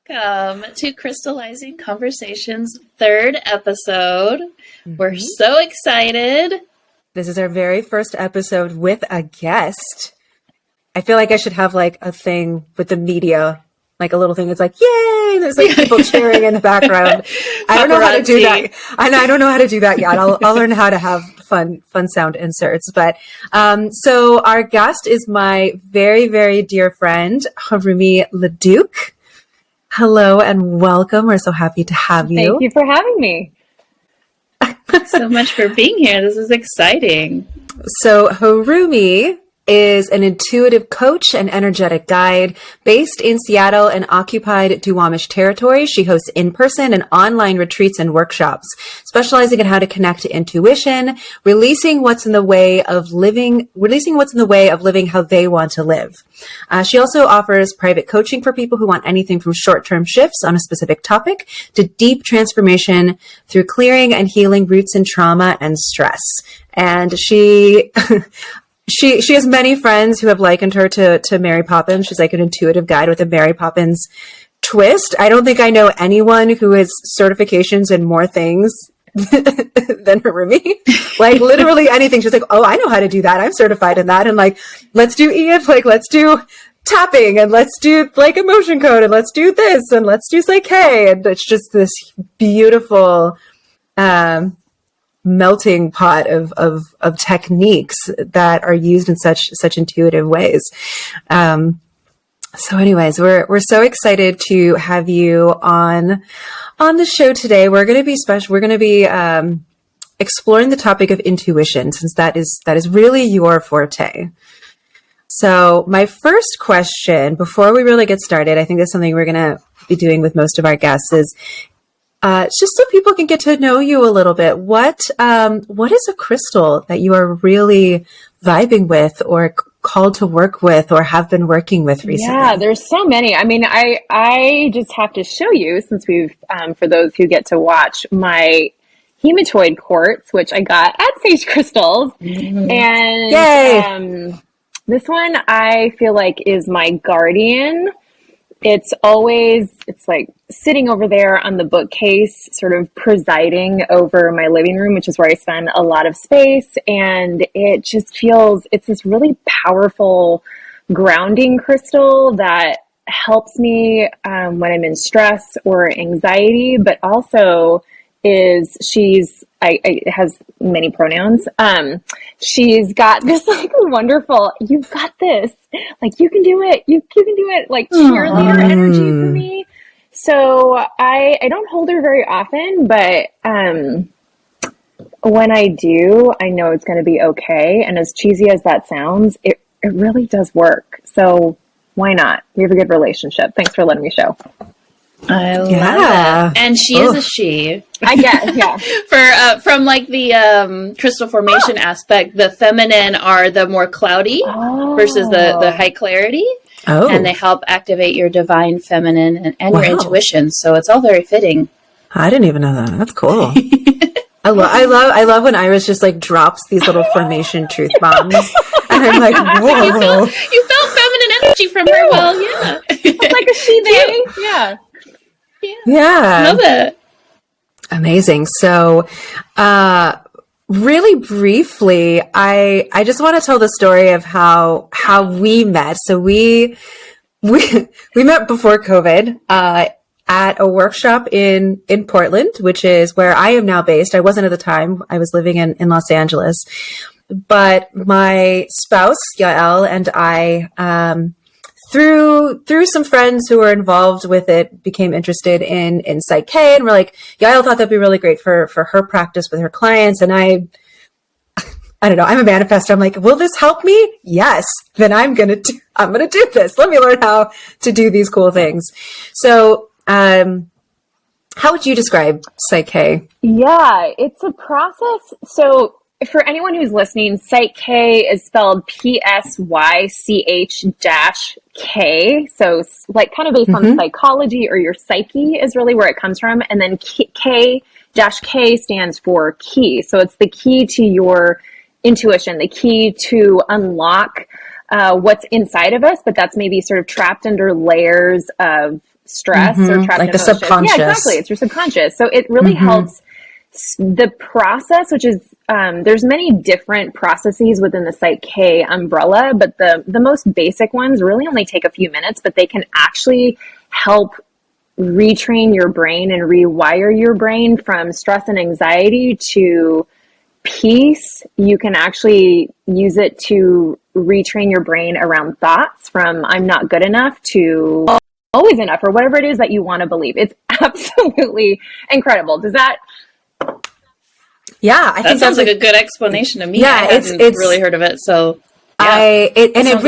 Welcome to Crystallizing Conversations' third episode. We're so excited. This is our very first episode with a guest. I feel like I should have like a thing with the media, like a little thing that's like, yay! There's like people cheering in the background. I don't know how to do that. I don't know how to do that yet. I'll learn how to have fun sound inserts. But so our guest is my very, very dear friend, Harumi LaDuke. Hello and welcome. We're so happy to have you. Thank you for having me. Thanks so much for being here. This is exciting. So Harumi is an intuitive coach and energetic guide based in Seattle and occupied Duwamish territory. She hosts in-person and online retreats and workshops, specializing in how to connect to intuition, releasing what's in the way of living how they want to live. She also offers private coaching for people who want anything from short-term shifts on a specific topic to deep transformation through clearing and healing roots in trauma and stress. And she has many friends who have likened her to Mary Poppins. She's like an intuitive guide with a Mary Poppins twist. I don't think I know anyone who has certifications in more things than Harumi. Like literally anything. She's like, oh, I know how to do that. I'm certified in that. And like, let's do EF, like let's do tapping and let's do like emotion code and let's do this and let's do Psyche. And it's just this beautiful, melting pot of techniques that are used in such intuitive ways. So anyways, we're so excited to have you on the show today. We're going to be special. We're going to be exploring the topic of intuition, since that is really your forte. So my first question, before we really get started, I think that's something we're going to be doing with most of our guests, is just so people can get to know you a little bit. What is a crystal that you are really vibing with or called to work with or have been working with recently? Yeah, there's so many. I mean, I just have to show you, since we've, for those who get to watch, my Hematoid Quartz, which I got at Sage Crystals. Mm-hmm. And this one I feel like is my guardian. It's like sitting over there on the bookcase, sort of presiding over my living room, which is where I spend a lot of space. And it just feels, it's this really powerful grounding crystal that helps me when I'm in stress or anxiety, but also it has many pronouns. She's got this like wonderful, you've got this, like you can do it, you can do it, like cheerleader energy for me. So I don't hold her very often, but when I do, I know it's going to be okay. And as cheesy as that sounds, it really does work. So why not? We have a good relationship. Thanks for letting me show. I love it. And she is a she. I guess, yeah. From like the crystal formation aspect, the feminine are the more cloudy versus the high clarity. Oh. And they help activate your divine feminine and your intuition. So it's all very fitting. I didn't even know that. That's cool. I love when Iris just like drops these little formation truth bombs. And I'm like, whoa. You felt feminine energy from her. Well, yeah. It's like a she-they. Yeah. Yeah. Love it. Amazing. So, really briefly, I just want to tell the story of how we met. So we met before COVID, at a workshop in Portland, which is where I am now based. I wasn't at the time. I was living in Los Angeles, but my spouse, Yael, and I, through some friends who were involved with it, became interested in Psyche, and we're like, Yael thought that'd be really great for her practice with her clients. And I don't know, I'm a manifestor. I'm like, will this help me? Yes. Then I'm going to do this. Let me learn how to do these cool things. So, how would you describe Psyche? Yeah, it's a process. So for anyone who's listening, Psyche is spelled PSYCH-K. So like kind of based on psychology, or your psyche is really where it comes from. And then K stands for key. So it's the key to your intuition, the key to unlock what's inside of us, but that's maybe sort of trapped under layers of stress or trapped like the emotions. subconscious. Yeah, exactly. It's your subconscious. So it really helps the process, which is, there's many different processes within the Psych K umbrella, but the most basic ones really only take a few minutes, but they can actually help retrain your brain and rewire your brain from stress and anxiety to peace. You can actually use it to retrain your brain around thoughts from I'm not good enough to always enough, or whatever it is that you want to believe. It's absolutely incredible. Does that? Yeah, I think sounds like a good explanation to me. Yeah, I hadn't really heard of it, so yeah, it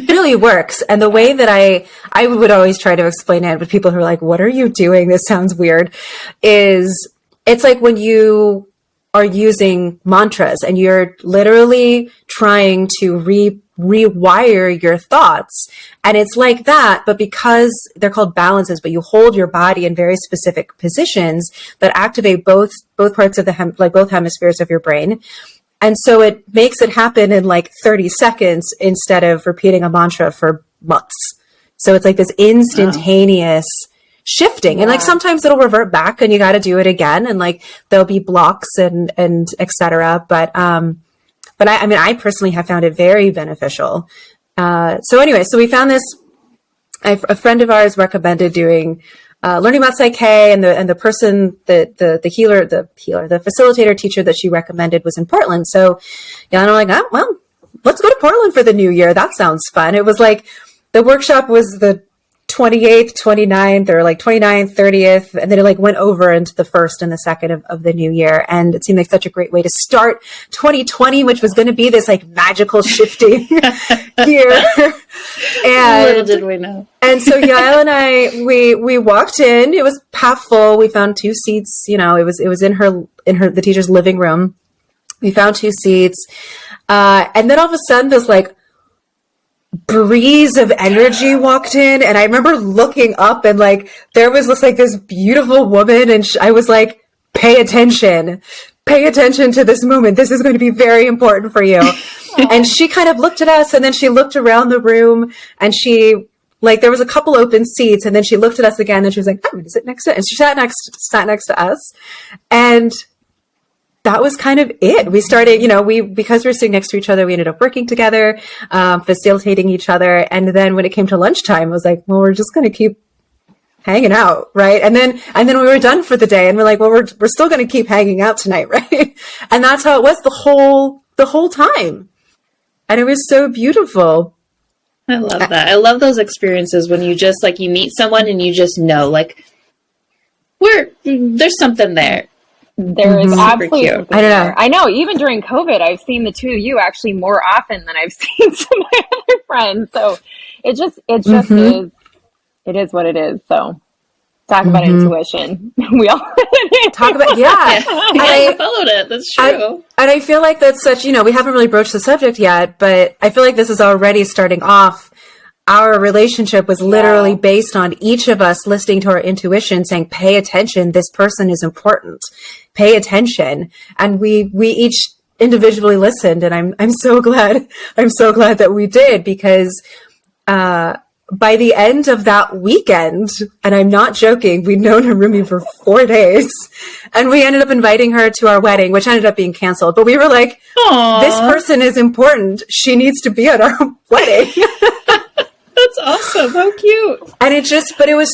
really works. And the way that I would always try to explain it with people who are like, "What are you doing? This sounds weird." Is it's like when you are using mantras and you're literally trying to rewire your thoughts. And it's like that, but because they're called balances, but you hold your body in very specific positions that activate both parts of both hemispheres of your brain. And so it makes it happen in like 30 seconds instead of repeating a mantra for months. So it's like this instantaneous shifting. And like sometimes it'll revert back and you got to do it again. And like there'll be blocks and et cetera. But I personally have found it very beneficial. So anyway, so we found this, a friend of ours recommended doing, learning about Psych K, and the person, the facilitator teacher that she recommended was in Portland. So, yeah, and I'm like, well, let's go to Portland for the new year. That sounds fun. It was like, the workshop was the 28th, 29th, or like 29th, 30th. And then it like went over into the 1st and the 2nd of the new year. And it seemed like such a great way to start 2020, which was going to be this like magical shifting year. And little did we know. And so Yael and I, we walked in, it was half full. We found 2 seats, it was in the teacher's living room. We found 2 seats. And then all of a sudden this like breeze of energy walked in, and I remember looking up and like there was this beautiful woman, and I was like, pay attention to this moment, this is going to be very important for you. And she kind of looked at us, and then she looked around the room, and she like there was a couple open seats, and then she looked at us again, and she was like, I'm going to sit next to it. And she sat next to us, and that was kind of it. We started, because we were sitting next to each other, we ended up working together, facilitating each other. And then when it came to lunchtime, I was like, well, we're just going to keep hanging out. Right. And then we were done for the day, and we're like, well, we're still going to keep hanging out tonight. Right. And that's how it was the whole time. And it was so beautiful. I love that. I love those experiences when you just you meet someone and you just know, there's something there. There is absolutely cute. I don't know. I know. Even during COVID, I've seen the two of you actually more often than I've seen some of my other friends. So it just is. It is what it is. So talk about intuition. We all talk about And I followed it. That's true. And I feel like that's such. We haven't really broached the subject yet, but I feel like this is already starting off. Our relationship was literally based on each of us listening to our intuition, saying, pay attention. This person is important. Pay attention. And we each individually listened. And I'm so glad that we did, because, by the end of that weekend, and I'm not joking, we'd known Harumi for 4 days, and we ended up inviting her to our wedding, which ended up being canceled. But we were like, aww, this person is important. She needs to be at our wedding. That's awesome. How cute. And it was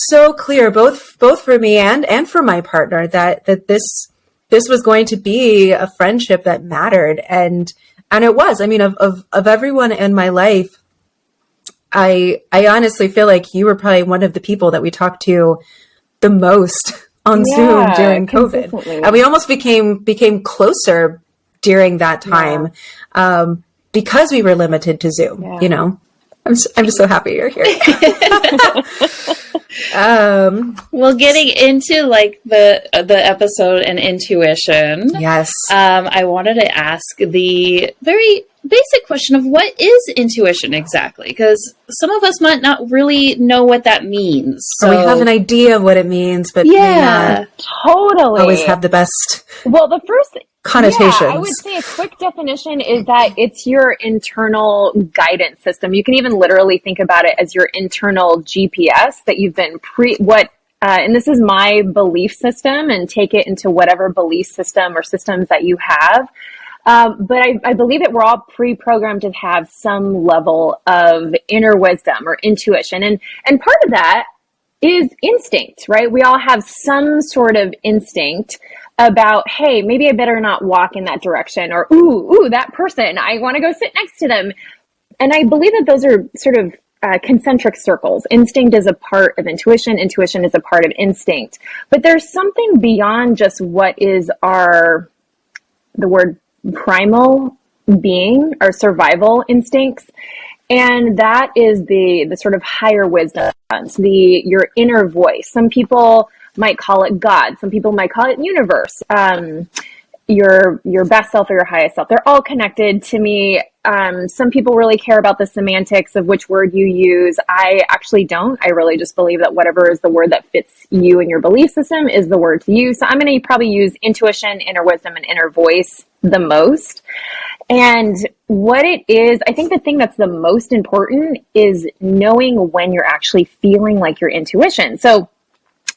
so clear, both for me and for my partner, that this was going to be a friendship that mattered. And it was. I mean, of everyone in my life, I honestly feel like you were probably one of the people that we talked to the most on Zoom during COVID. And we almost became closer during that time, because we were limited to Zoom, I'm just so happy you're here. Well, getting into the episode and intuition. Yes. I wanted to ask the very basic question of what is intuition exactly? Because some of us might not really know what that means. So, or we have an idea of what it means, but may not always have the best the first connotations. I would say a quick definition is that it's your internal guidance system. You can even literally think about it as your internal GPS that you've been and this is my belief system, and take it into whatever belief system or systems that you have. But I believe that we're all pre-programmed to have some level of inner wisdom or intuition. And part of that is instinct, right? We all have some sort of instinct about, hey, maybe I better not walk in that direction, or, ooh, that person, I want to go sit next to them. And I believe that those are sort of concentric circles. Instinct is a part of intuition. Intuition is a part of instinct. But there's something beyond just what is the word primal being, our survival instincts. And that is the sort of higher wisdom, your inner voice. Some people might call it God. Some people might call it universe. Your best self or your highest self. They're all connected to me. Some people really care about the semantics of which word you use. I actually don't. I really just believe that whatever is the word that fits you and your belief system is the word to use. So I'm going to probably use intuition, inner wisdom, and inner voice the most. And what it is, I think the thing that's the most important is knowing when you're actually feeling like your intuition. So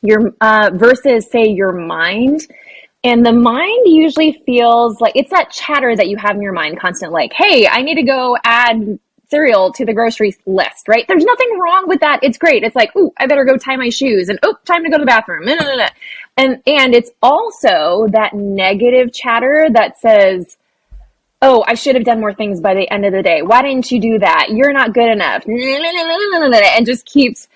your versus, say, your mind. And the mind usually feels like it's that chatter that you have in your mind constantly, like, hey, I need to go add cereal to the grocery list, right? There's nothing wrong with that. It's great. It's like, ooh, I better go tie my shoes, and time to go to the bathroom. And it's also that negative chatter that says, oh, I should have done more things by the end of the day. Why didn't you do that? You're not good enough. And just keeps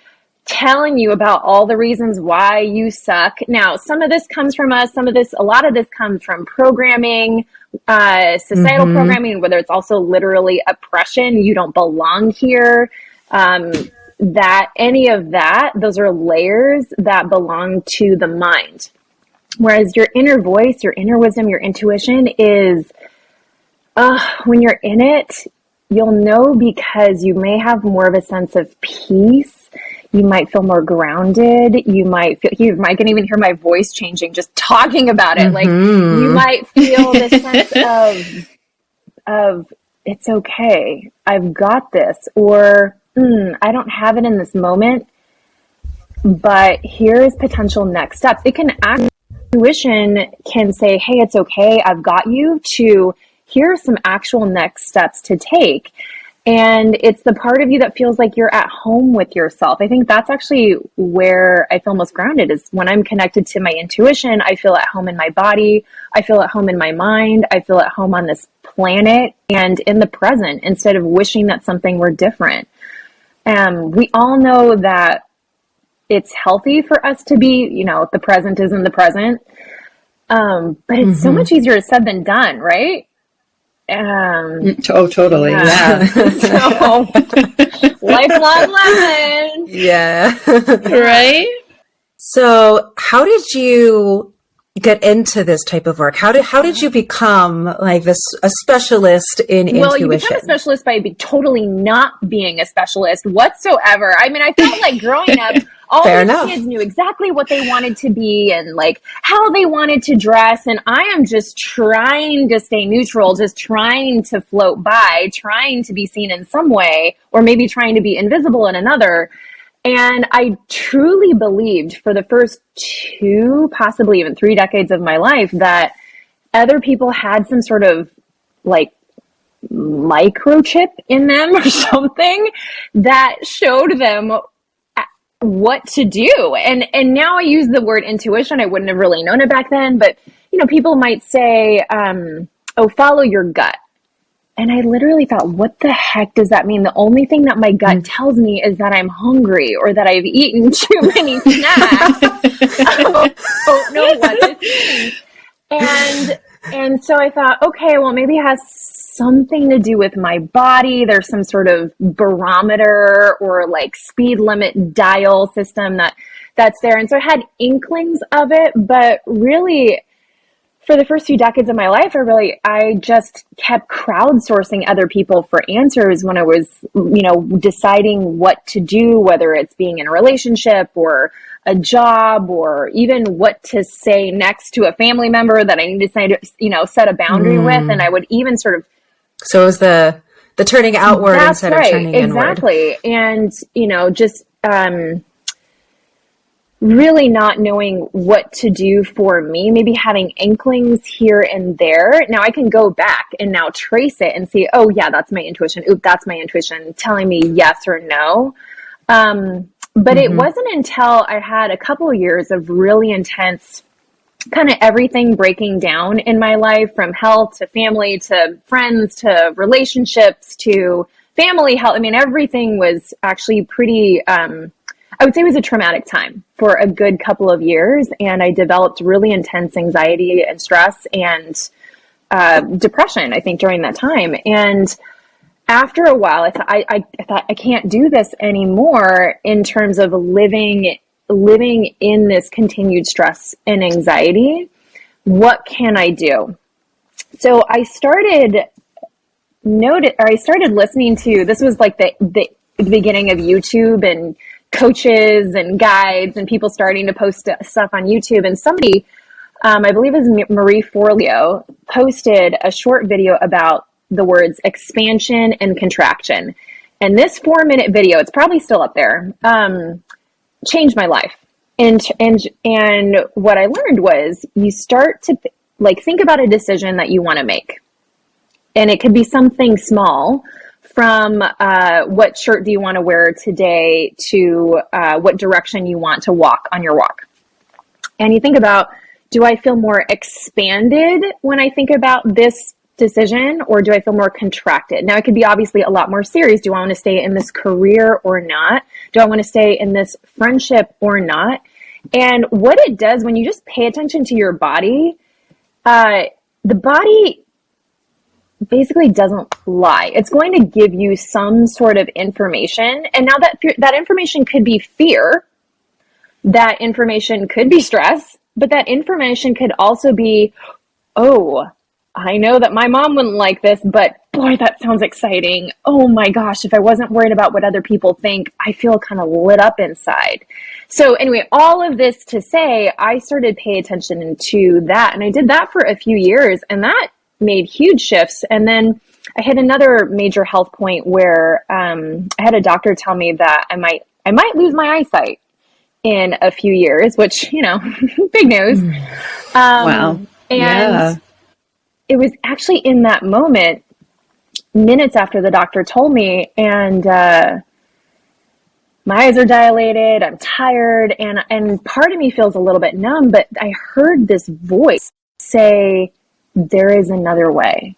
telling you about all the reasons why you suck. Now, some of this comes from us. A lot of this comes from programming, societal programming, whether it's also literally oppression. You don't belong here. Those are layers that belong to the mind. Whereas your inner voice, your inner wisdom, your intuition is, when you're in it, you'll know because you may have more of a sense of peace. You might feel more grounded. You might can even hear my voice changing just talking about it. Like, you might feel this sense of it's okay. I've got this. Or, I don't have it in this moment, but here is potential next steps. Intuition can say, hey, it's okay. I've got you, to here are some actual next steps to take. And it's the part of you that feels like you're at home with yourself. I think that's actually where I feel most grounded, is when I'm connected to my intuition. I feel at home in my body. I feel at home in my mind. I feel at home on this planet and in the present, instead of wishing that something were different. We all know that it's healthy for us to be, the present is in the present. But it's so much easier said than done, right? Totally. Yeah. So, lifelong lesson. Yeah. Right? So how did you get into this type of work? How did you become like a specialist in intuition? Well, you become a specialist by totally not being a specialist whatsoever. I mean, I felt like growing up, all these kids knew exactly what they wanted to be and like how they wanted to dress. And I am just trying to stay neutral, just trying to float by, trying to be seen in some way, or maybe trying to be invisible in another. And I truly believed for the first 2, possibly even 3 decades of my life that other people had some sort of like microchip in them or something that showed them what to do. And now I use the word intuition. I wouldn't have really known it back then, but people might say, follow your gut. And I literally thought, what the heck does that mean? The only thing that my gut tells me is that I'm hungry or that I've eaten too many snacks. I don't know what this means. And so I thought, okay, well, maybe it has something to do with my body. There's some sort of barometer or like speed limit dial system that's there. And so I had inklings of it, but really for the first few decades of my life, I just kept crowdsourcing other people for answers when I was, deciding what to do, whether it's being in a relationship or a job, or even what to say next to a family member that I need to set a boundary with. And I would even sort of. So it was the turning outward instead of turning inward. Exactly. And, just, really not knowing what to do for me, maybe having inklings here and there. Now I can go back and now trace it and see, oh yeah, that's my intuition. Oop, that's my intuition telling me yes or no. But it wasn't until I had a couple of years of really intense kind of everything breaking down in my life, from health to family to friends to relationships to family health. I mean, everything was actually pretty, I would say it was a traumatic time for a good couple of years. And I developed really intense anxiety and stress and depression, I think, during that time. And after a while, I thought I can't do this anymore in terms of living in this continued stress and anxiety. What can I do? So I started listening to, this was like the beginning of YouTube and coaches and guides and people starting to post stuff on YouTube. And somebody, I believe it was Marie Forleo, posted a short video about the words expansion and contraction. And this 4-minute video, it's probably still up there, changed my life. And what I learned was, you start to think about a decision that you want to make. And it could be something small, from what shirt do you want to wear today to what direction you want to walk on your walk. And you think about, do I feel more expanded when I think about this decision, or do I feel more contracted? Now, it could be obviously a lot more serious. Do I want to stay in this career or not? Do I want to stay in this friendship or not? And what it does when you just pay attention to your body, the body basically doesn't lie. It's going to give you some sort of information. And now that information could be fear, that information could be stress, but that information could also be, oh, I know that my mom wouldn't like this, but boy, that sounds exciting. Oh my gosh, if I wasn't worried about what other people think, I feel kind of lit up inside. So anyway, all of this to say, I started paying attention to that. And I did that for a few years, and that made huge shifts. And then I hit another major health point where I had a doctor tell me that I might lose my eyesight in a few years, which, big news. Wow. And it was actually in that moment, minutes after the doctor told me, and my eyes are dilated, I'm tired, and part of me feels a little bit numb, but I heard this voice say, there is another way.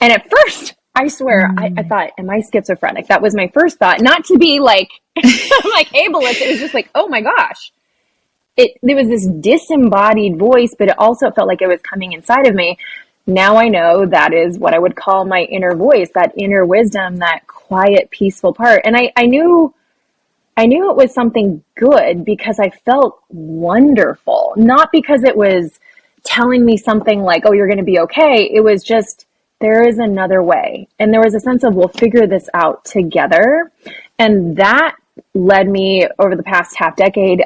And at first, I swear, I thought, am I schizophrenic? That was my first thought. Not to be like ableist. It was just like, oh my gosh. There was this disembodied voice, but it also felt like it was coming inside of me. Now I know that is what I would call my inner voice, that inner wisdom, that quiet, peaceful part. And I knew it was something good because I felt wonderful. Not because it was telling me something like, oh, you're going to be okay. It was just, there is another way. And there was a sense of, we'll figure this out together. And that led me over the past half decade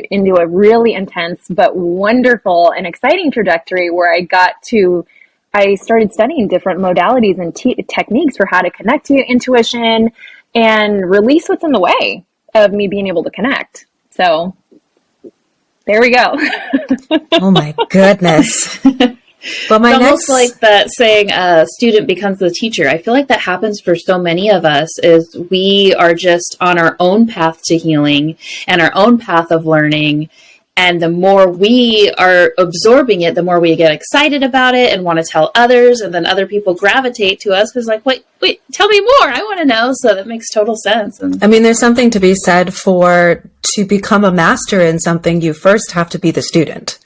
into a really intense but wonderful and exciting trajectory where I started studying different modalities and techniques for how to connect to your intuition and release what's in the way of me being able to connect. So there we go. Oh my goodness. But it's almost like that saying, student becomes the teacher. I feel like that happens for so many of us, is we are just on our own path to healing and our own path of learning. And the more we are absorbing it, the more we get excited about it and want to tell others. And then other people gravitate to us because wait, tell me more. I want to know. So that makes total sense. And I mean, there's something to be said to become a master in something, you first have to be the student.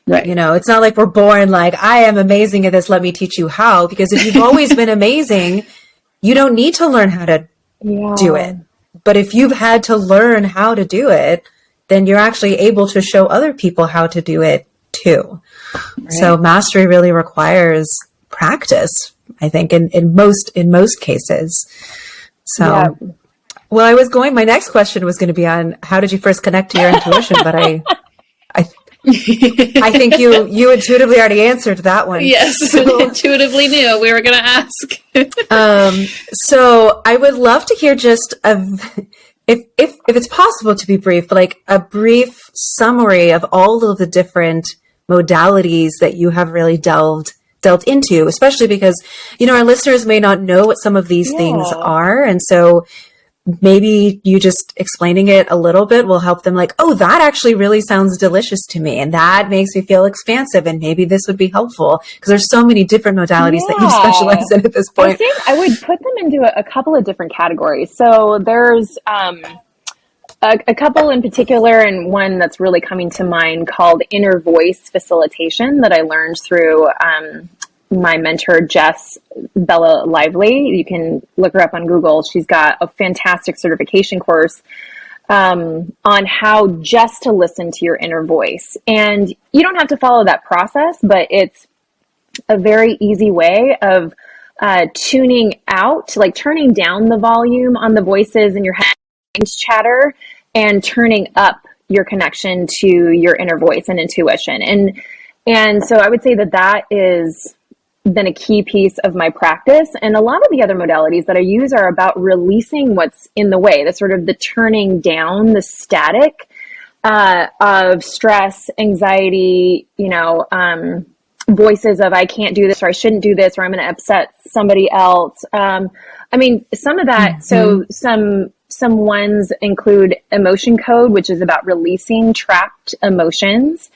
Right. It's not like we're born like, I am amazing at this, let me teach you how. Because if you've always been amazing, you don't need to learn how to do it. But if you've had to learn how to do it, then you're actually able to show other people how to do it too. Right. So mastery really requires practice, I think, in most cases. So, yeah. My next question was going to be on how did you first connect to your intuition, but I think you intuitively already answered that one. Yes, so, intuitively knew we were going to ask. So I would love to hear just if it's possible to be brief, but like a brief summary of all of the different modalities that you have really delved into, especially because, our listeners may not know what some of these things are. And so maybe you just explaining it a little bit will help them like, oh, that actually really sounds delicious to me. And that makes me feel expansive. And maybe this would be helpful because there's so many different modalities that you specialize in at this point. I think I would put them into a couple of different categories. So there's a couple in particular, and one that's really coming to mind called inner voice facilitation that I learned through my mentor, Jess Bella Lively. You can look her up on Google. She's got a fantastic certification course on how just to listen to your inner voice. And you don't have to follow that process, but it's a very easy way of tuning out, like turning down the volume on the voices in your head chatter and turning up your connection to your inner voice and intuition. And so I would say that is been a key piece of my practice. And a lot of the other modalities that I use are about releasing what's in the way, the sort of the turning down the static of stress, anxiety, voices of I can't do this or I shouldn't do this or I'm going to upset somebody else. I mean, some of that, so some ones include emotion code, which is about releasing trapped emotions.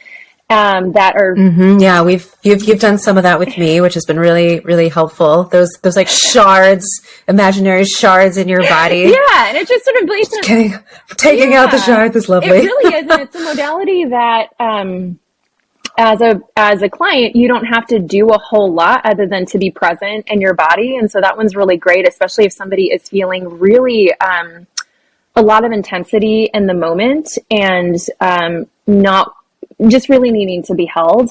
That are yeah, you've done some of that with me, which has been really, really helpful. Those like shards, imaginary shards in your body. Yeah, and it's just sort of taking out the shards is lovely. It really is, and it's a modality that as a client, you don't have to do a whole lot other than to be present in your body. And so that one's really great, especially if somebody is feeling really a lot of intensity in the moment and not just really needing to be held.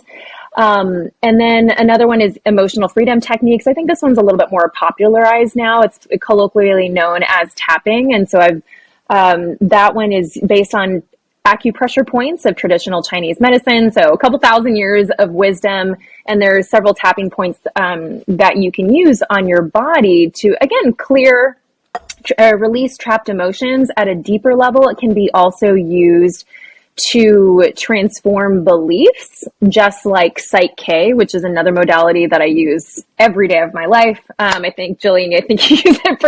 And then another one is emotional freedom techniques. I think this one's a little bit more popularized now. It's colloquially known as tapping. And so that one is based on acupressure points of traditional Chinese medicine. So a couple thousand years of wisdom. And there's several tapping points that you can use on your body to, again, clear, release trapped emotions at a deeper level. It can be also used to transform beliefs, just like Psych K, which is another modality that I use every day of my life. I think, Jillian, I think you use it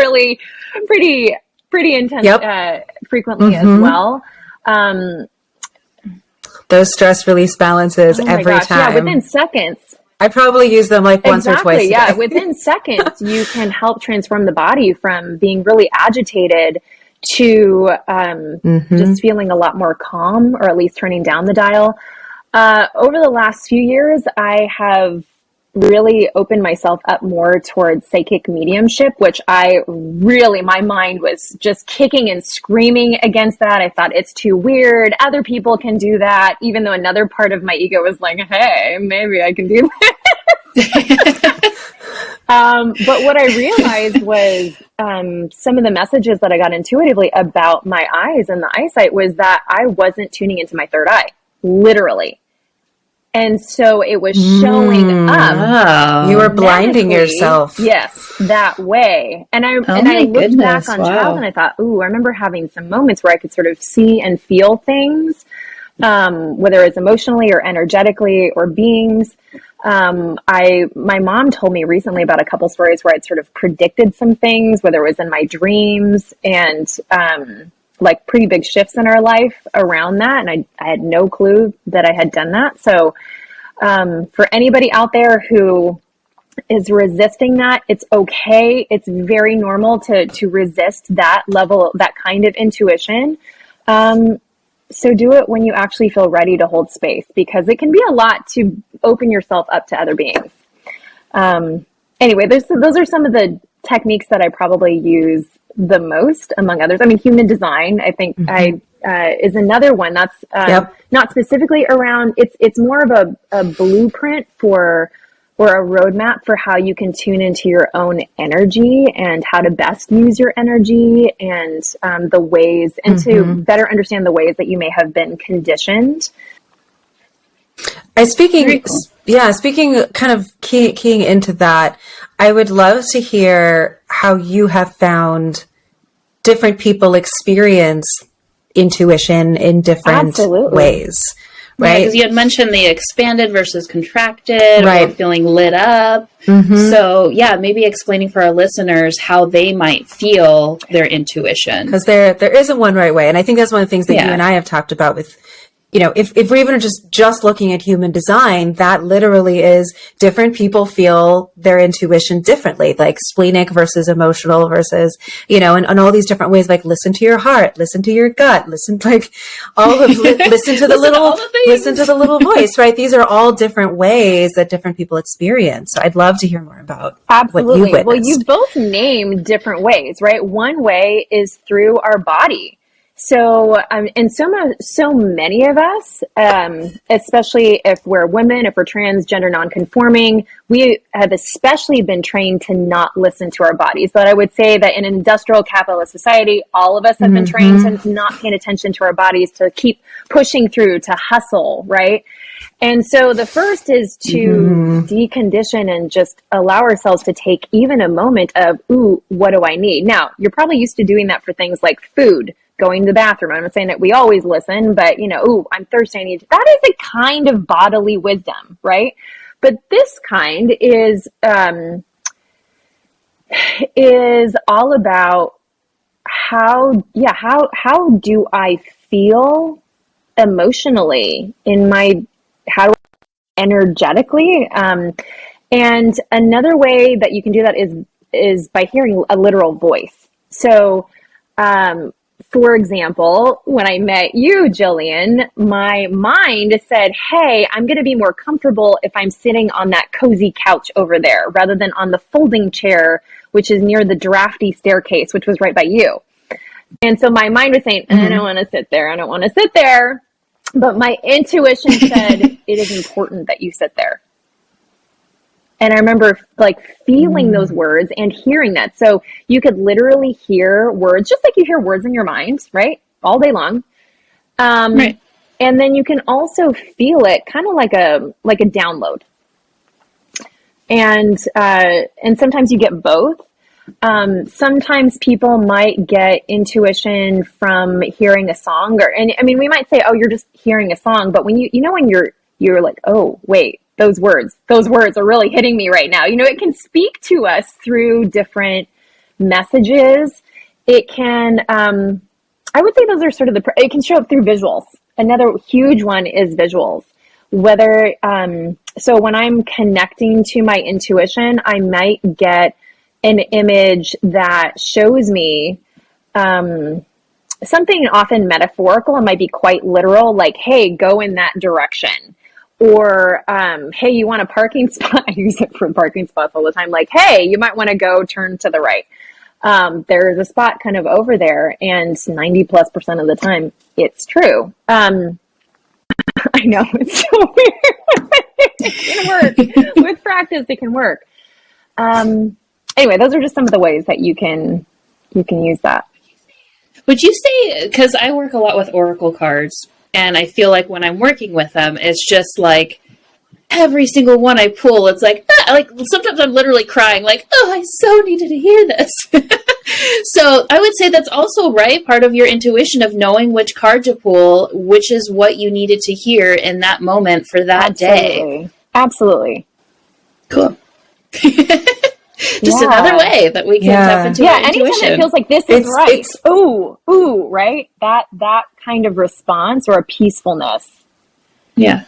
pretty intense, frequently as well. Those stress release balances every time. Yeah, within seconds. I probably use them like once or twice a day. Yeah, within seconds, you can help transform the body from being really agitated to just feeling a lot more calm, or at least turning down the dial. Over the last few years, I have really opened myself up more towards psychic mediumship, which my mind was just kicking and screaming against that. I thought it's too weird. Other people can do that, even though another part of my ego was like, hey, maybe I can do that. But what I realized was some of the messages that I got intuitively about my eyes and the eyesight was that I wasn't tuning into my third eye, literally. And so it was showing up. You were blinding yourself. Yes, that way. And I looked back on child and I thought, ooh, I remember having some moments where I could sort of see and feel things, whether it's emotionally or energetically or beings. My mom told me recently about a couple stories where I'd sort of predicted some things, whether it was in my dreams and, like pretty big shifts in our life around that. And I had no clue that I had done that. So, for anybody out there who is resisting that, it's okay. It's very normal to resist that level, that kind of intuition. So do it when you actually feel ready to hold space, because it can be a lot to open yourself up to other beings. Anyway, those are some of the techniques that I probably use the most, among others. I mean, human design, I think I is another one that's not specifically around. It's more of a blueprint for or a roadmap for how you can tune into your own energy and how to best use your energy and the ways and to better understand the ways that you may have been conditioned. Speaking kind of keying into that, I would love to hear how you have found different people experience intuition in different ways. Right. Because you had mentioned the expanded versus contracted or feeling lit up. So maybe explaining for our listeners how they might feel their intuition. Because there isn't one right way. And I think that's one of the things that you and I have talked about with, you know, if we're even just looking at human design, that literally is different people feel their intuition differently, like splenic versus emotional versus, you know, and all these different ways, like listen to your heart, listen to your gut, listen to the little voice, right? These are all different ways that different people experience. So I'd love to hear more about what you've witnessed. Well, you both named different ways, right? One way is through our body. So, and so many of us, especially if we're women, if we're transgender nonconforming, we have especially been trained to not listen to our bodies. But I would say that in an industrial capitalist society, all of us have been trained to not pay attention to our bodies, to keep pushing through, to hustle, right? And so the first is to decondition and just allow ourselves to take even a moment of, ooh, what do I need? Now, you're probably used to doing that for things like food, going to the bathroom. I'm not saying that we always listen, but you know, ooh, I'm thirsty. I need to. That is a kind of bodily wisdom, right? But this kind is all about how do I feel emotionally in my, how energetically? And another way that you can do that is by hearing a literal voice. So, for example, when I met you, Jillian, my mind said, hey, I'm going to be more comfortable if I'm sitting on that cozy couch over there rather than on the folding chair, which is near the drafty staircase, which was right by you. And so my mind was saying, I don't want to sit there. I don't want to sit there. But my intuition said, it is important that you sit there. And I remember like feeling those words and hearing that. So you could literally hear words, just like you hear words in your mind, right? All day long. Right. And then you can also feel it kind of like a download. And sometimes you get both. Sometimes people might get intuition from hearing a song and I mean, we might say, oh, you're just hearing a song. But when when you're like, oh, wait. Those words are really hitting me right now. You know, it can speak to us through different messages. It can, I would say those are sort of it can show up through visuals. Another huge one is visuals. Whether, so when I'm connecting to my intuition, I might get an image that shows me, something often metaphorical. It might be quite literal, like, hey, go in that direction. Or, hey, you want a parking spot? I use it for parking spots all the time. Like, hey, you might want to go turn to the right. There's a spot kind of over there, and 90+% of the time, it's true. I know, it's so weird. It can work. With practice, it can work. Anyway, those are just some of the ways that you can use that. Would you say, because I work a lot with oracle cards, and I feel like when I'm working with them, it's just like every single one I pull, it's like sometimes I'm literally crying, like, oh, I so needed to hear this. So I would say that's also part of your intuition of knowing which card to pull, which is what you needed to hear in that moment for that day. Absolutely. Cool. Just another way that we can tap into our intuition. Anytime it feels like this is right. Ooh, right? That kind of response or a peacefulness. Yeah.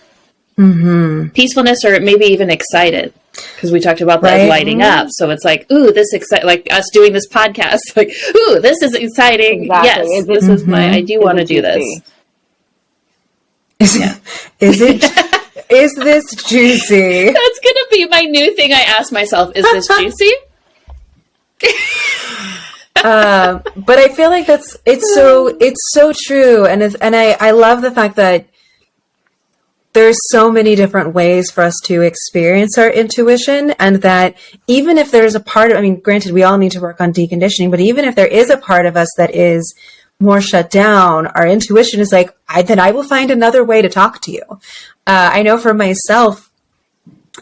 Mm-hmm. Peacefulness or maybe even excited. Because we talked about that lighting up. So it's like, ooh, this exciting, like us doing this podcast. Like, ooh, this is exciting. Exactly. Yes, this is I do want to do this. Is it? Is this juicy? That's going to be my new thing I ask myself. Is this juicy? But I feel like it's so true. And I love the fact that there's so many different ways for us to experience our intuition, and that even if there's a part of, I mean, granted, we all need to work on deconditioning, but even if there is a part of us that is more shut down, our intuition is like, then I will find another way to talk to you. I know for myself,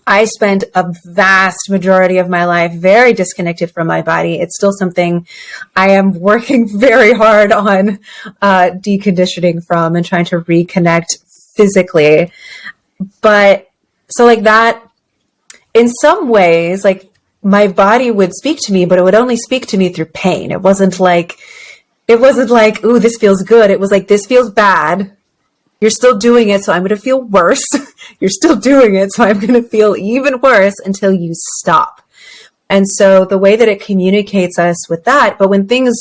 I spent a vast majority of my life very disconnected from my body. It's still something I am working very hard on deconditioning from and trying to reconnect physically. But so like that, in some ways, like my body would speak to me, but it would only speak to me through pain. It wasn't like, ooh, this feels good. It was like, this feels bad. You're still doing it, so I'm going to feel worse. You're still doing it, so I'm going to feel even worse until you stop. And so the way that it communicates us with that, but when things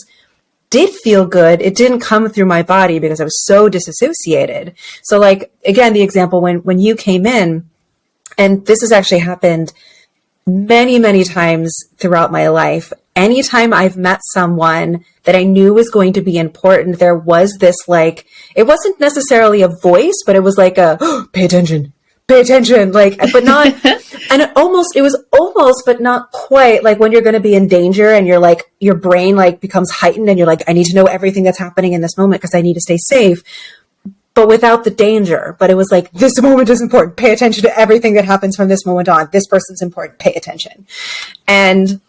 did feel good, it didn't come through my body because I was so disassociated. So like, again, the example when you came in, and this has actually happened many, many times throughout my life. Anytime I've met someone that I knew was going to be important, there was this like, it wasn't necessarily a voice, but it was like a, oh, pay attention, like, but not, and it was almost, but not quite like when you're going to be in danger and you're like, your brain like becomes heightened and you're like, I need to know everything that's happening in this moment because I need to stay safe, but without the danger. But it was like, this moment is important. Pay attention to everything that happens from this moment on. This person's important. Pay attention. And,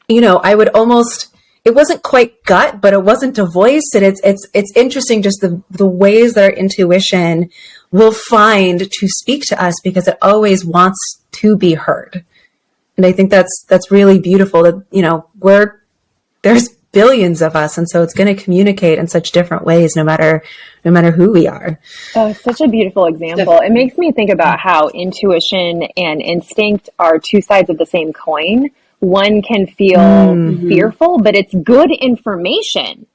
you know, I would almost, it wasn't quite gut, but it wasn't a voice. And it's interesting just the ways that our intuition will find to speak to us because it always wants to be heard. And I think that's really beautiful that, you know, there's billions of us. And so it's going to communicate in such different ways, no matter who we are. Oh, it's such a beautiful example. It makes me think about how intuition and instinct are two sides of the same coin. One can feel fearful, but it's good information,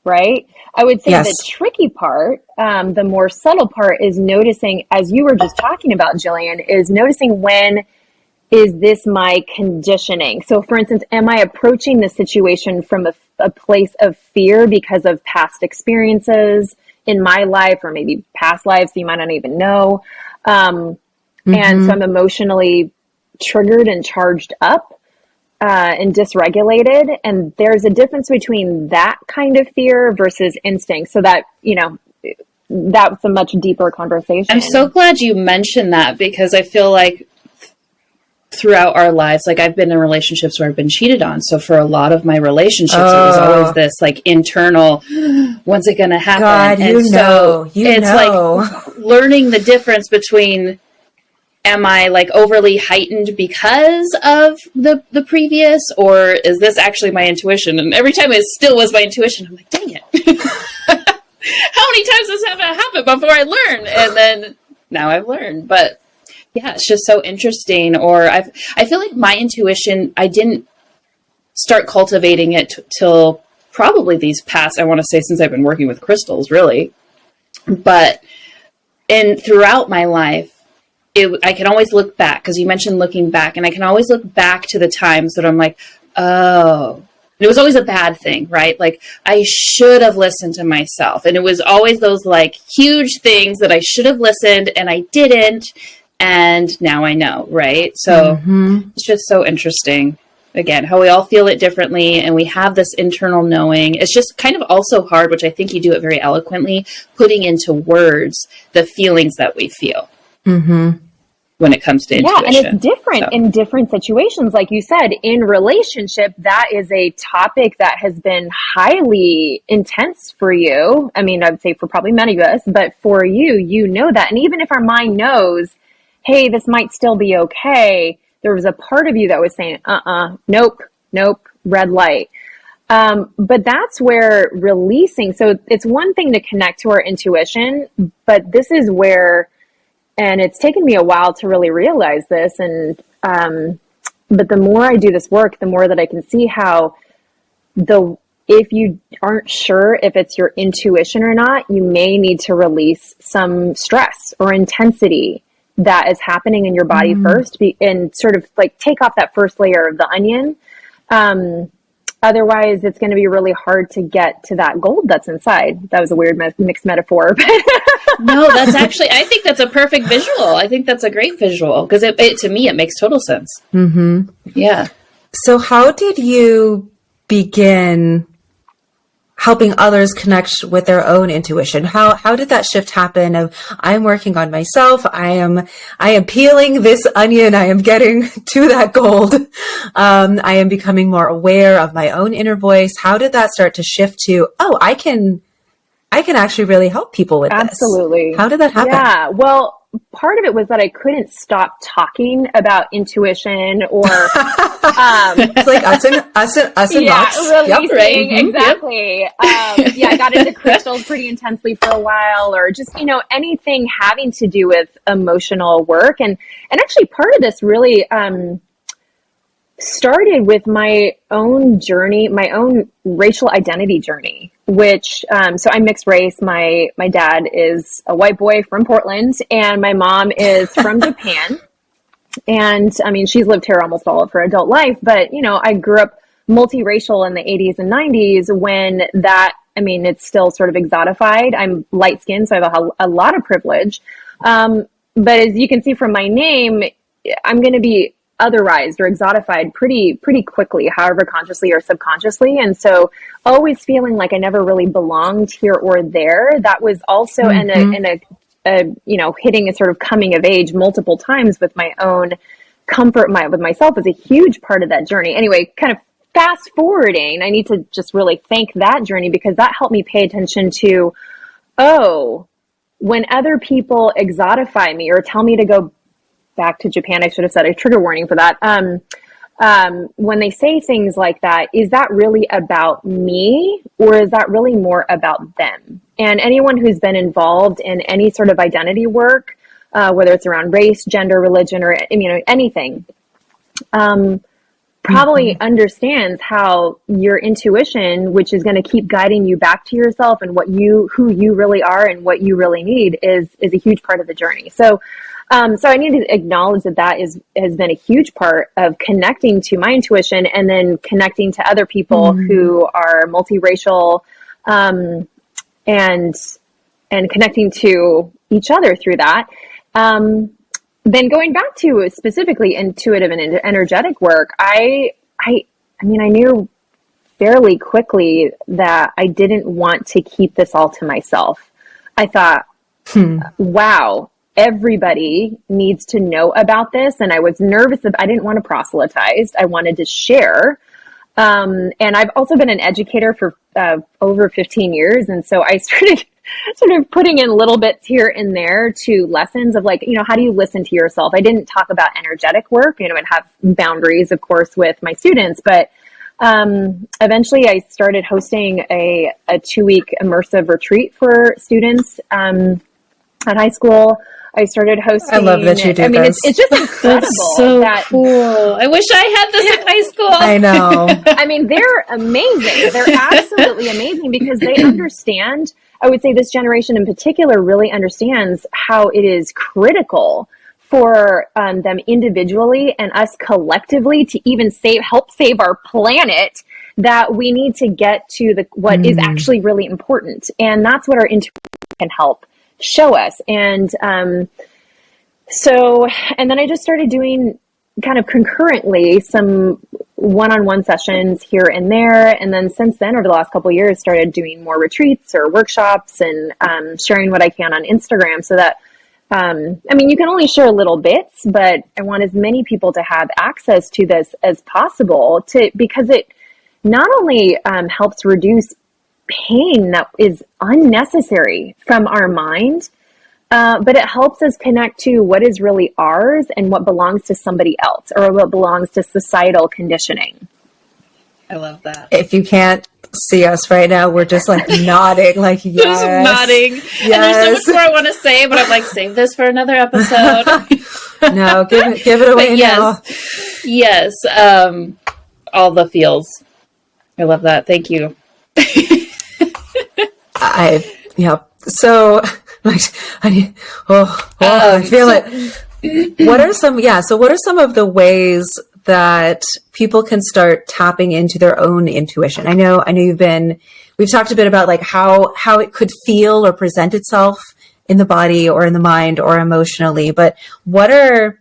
right? I would say the tricky part, the more subtle part is noticing, as you were just talking about, Jillian, is noticing when is this my conditioning? So for instance, am I approaching the situation from a place of fear because of past experiences in my life or maybe past lives you might not even know? And so I'm emotionally triggered and charged up and dysregulated. And there's a difference between that kind of fear versus instinct. So that, you know, that's a much deeper conversation. I'm so glad you mentioned that because I feel like throughout our lives, like I've been in relationships where I've been cheated on. So for a lot of my relationships, it was always this like internal, when's it going to happen? God, and it's like learning the difference between, am I like overly heightened because of the previous, or is this actually my intuition? And every time it still was my intuition, I'm like, dang it. How many times does that happen before I learn? And then now I've learned, but yeah, it's just so interesting. Or I feel like my intuition, I didn't start cultivating it till probably these past, I want to say since I've been working with crystals, really. But throughout my life, I can always look back, because you mentioned looking back, and I can always look back to the times that I'm like, oh, and it was always a bad thing, right? Like I should have listened to myself. And it was always those like huge things that I should have listened and I didn't. And now I know, right? So it's just so interesting. Again, how we all feel it differently and we have this internal knowing. It's just kind of also hard, which I think you do it very eloquently, putting into words the feelings that we feel when it comes to intuition. Yeah, and it's different in different situations. Like you said, in relationship, that is a topic that has been highly intense for you. I mean, I would say for probably many of us, but for you, you know that. And even if our mind knows, hey, this might still be okay, there was a part of you that was saying, nope, red light. But that's where releasing, so it's one thing to connect to our intuition, but this is where, and it's taken me a while to really realize this. And, but the more I do this work, the more that I can see how if you aren't sure if it's your intuition or not, you may need to release some stress or intensity that is happening in your body first, and sort of like take off that first layer of the onion. Otherwise, it's going to be really hard to get to that gold that's inside. That was a weird mixed metaphor. No, that's actually, I think that's a perfect visual. I think that's a great visual because to me, it makes total sense. Mm-hmm. Yeah. So how did you begin helping others connect with their own intuition? How did that shift happen of I'm working on myself, I am peeling this onion, I am getting to that gold, I am becoming more aware of my own inner voice? How did that start to shift to, oh, I can actually really help people with this? Absolutely. How did that happen? Yeah. Well, part of it was that I couldn't stop talking about intuition or it's like us and yeah, rocks. releasing. Yep, right. Exactly. Yeah, I got into crystals pretty intensely for a while, or just, anything having to do with emotional work. And actually part of this really started with my own journey, my own racial identity journey, which, so I'm mixed race. My dad is a white boy from Portland and my mom is from Japan. And I mean, she's lived here almost all of her adult life, but I grew up multiracial in the 80s and 90s when it's still sort of exotified. I'm light skinned, so I have a lot of privilege. But as you can see from my name, I'm going to be otherized or exotified pretty quickly, however consciously or subconsciously. And so always feeling like I never really belonged here or there. That was also hitting a sort of coming of age multiple times with my own comfort with myself was a huge part of that journey. Anyway, kind of fast forwarding, I need to just really thank that journey because that helped me pay attention to, when other people exotify me or tell me to go back to Japan, I should have said a trigger warning for that. When they say things like that, is that really about me or is that really more about them? And anyone who's been involved in any sort of identity work, whether it's around race, gender, religion, or anything, probably understands how your intuition, which is going to keep guiding you back to yourself and who you really are and what you really need is a huge part of the journey. So I need to acknowledge that has been a huge part of connecting to my intuition and then connecting to other people who are multiracial, and connecting to each other through that. Then going back to specifically intuitive and energetic work, I knew fairly quickly that I didn't want to keep this all to myself. I thought, wow, everybody needs to know about this. And I was nervous I didn't want to proselytize. I wanted to share. And I've also been an educator for over 15 years. And so I started sort of putting in little bits here and there to lessons of how do you listen to yourself? I didn't talk about energetic work, and have boundaries, of course, with my students, but eventually I started hosting a 2-week immersive retreat for students at high school. I started hosting. I love that you do this. It's just incredible. That's so cool. I wish I had this in high school. I know. They're amazing. They're absolutely amazing because they understand. I would say this generation in particular really understands how it is critical for them individually and us collectively to even help save our planet, that we need to get to what is actually really important. And that's what our intuition can help show us. And then I just started doing kind of concurrently some one-on-one sessions here and there. And then since then, over the last couple of years, started doing more retreats or workshops and sharing what I can on Instagram so that, you can only share little bits, but I want as many people to have access to this as possible because it not only helps reduce pain that is unnecessary from our mind, but it helps us connect to what is really ours and what belongs to somebody else or what belongs to societal conditioning. I love that. If you can't see us right now, we're just nodding, yes. Just nodding. Yes. And there's so much more I want to say, but I'm save this for another episode. No, give it away now. Yes. All the feels. I love that. Thank you. So I feel it. What are some of the ways that people can start tapping into their own intuition? I know we've talked a bit about like how it could feel or present itself in the body or in the mind or emotionally, but what are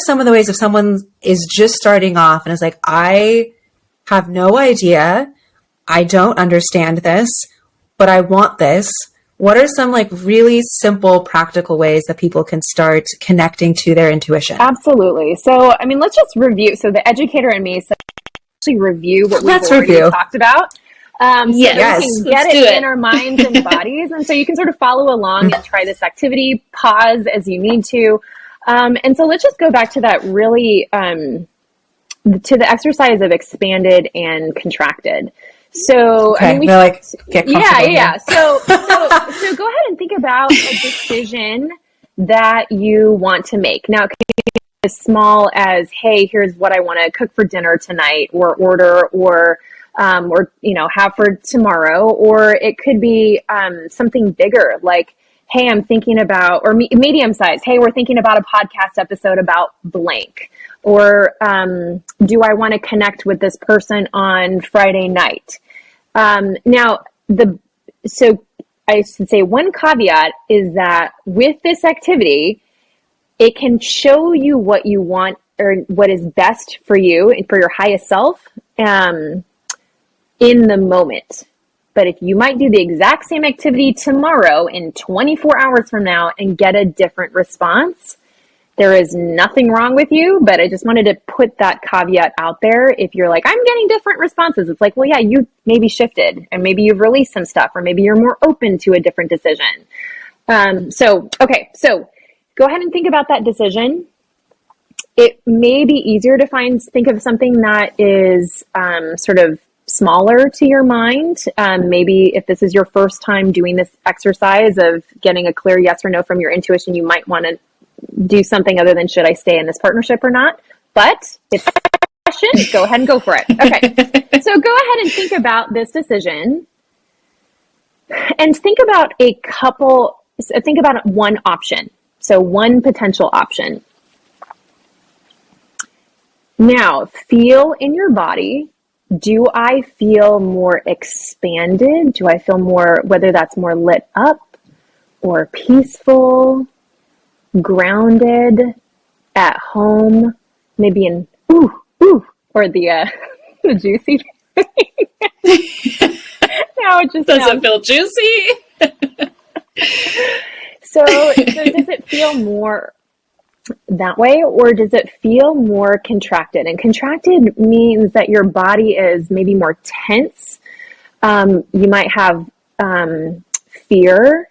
some of the ways if someone is just starting off and is like, I have no idea, I don't understand this, but I want this? What are some like really simple, practical ways that people can start connecting to their intuition? Absolutely. So, I mean, let's just review. So the educator and me said, actually review what we've already talked about. So we can get it in our minds and bodies. And so you can sort of follow along and try this activity, pause as you need to. And so let's just go back to that really, to the exercise of expanded and contracted. So, okay. I mean, get comfortable. Yeah. So go ahead and think about a decision that you want to make. Now, it can be as small as, hey, here's what I want to cook for dinner tonight, or order, or have for tomorrow. Or it could be something bigger, like, hey, I'm thinking about, or medium size. Hey, we're thinking about a podcast episode about blank. Or do I want to connect with this person on Friday night? So I should say one caveat is that with this activity, it can show you what you want or what is best for you and for your highest self in the moment. But if you might do the exact same activity tomorrow in 24 hours from now and get a different response, there is nothing wrong with you, but I just wanted to put that caveat out there. If you're like, I'm getting different responses, it's like, well, yeah, you maybe shifted and maybe you've released some stuff, or maybe you're more open to a different decision. So go ahead and think about that decision. It may be easier to think of something that is sort of smaller to your mind. Maybe if this is your first time doing this exercise of getting a clear yes or no from your intuition, you might want to do something other than, should I stay in this partnership or not? But it's a question. Go ahead and go for it. Okay. So go ahead and think about this decision and think about one option. So one potential option. Now feel in your body. Do I feel more expanded? Do I feel more, whether that's more lit up or peaceful, grounded, at home, maybe in or the juicy. Now it just doesn't feel juicy. So does it feel more that way, or does it feel more contracted? And contracted means that your body is maybe more tense. You might have fear.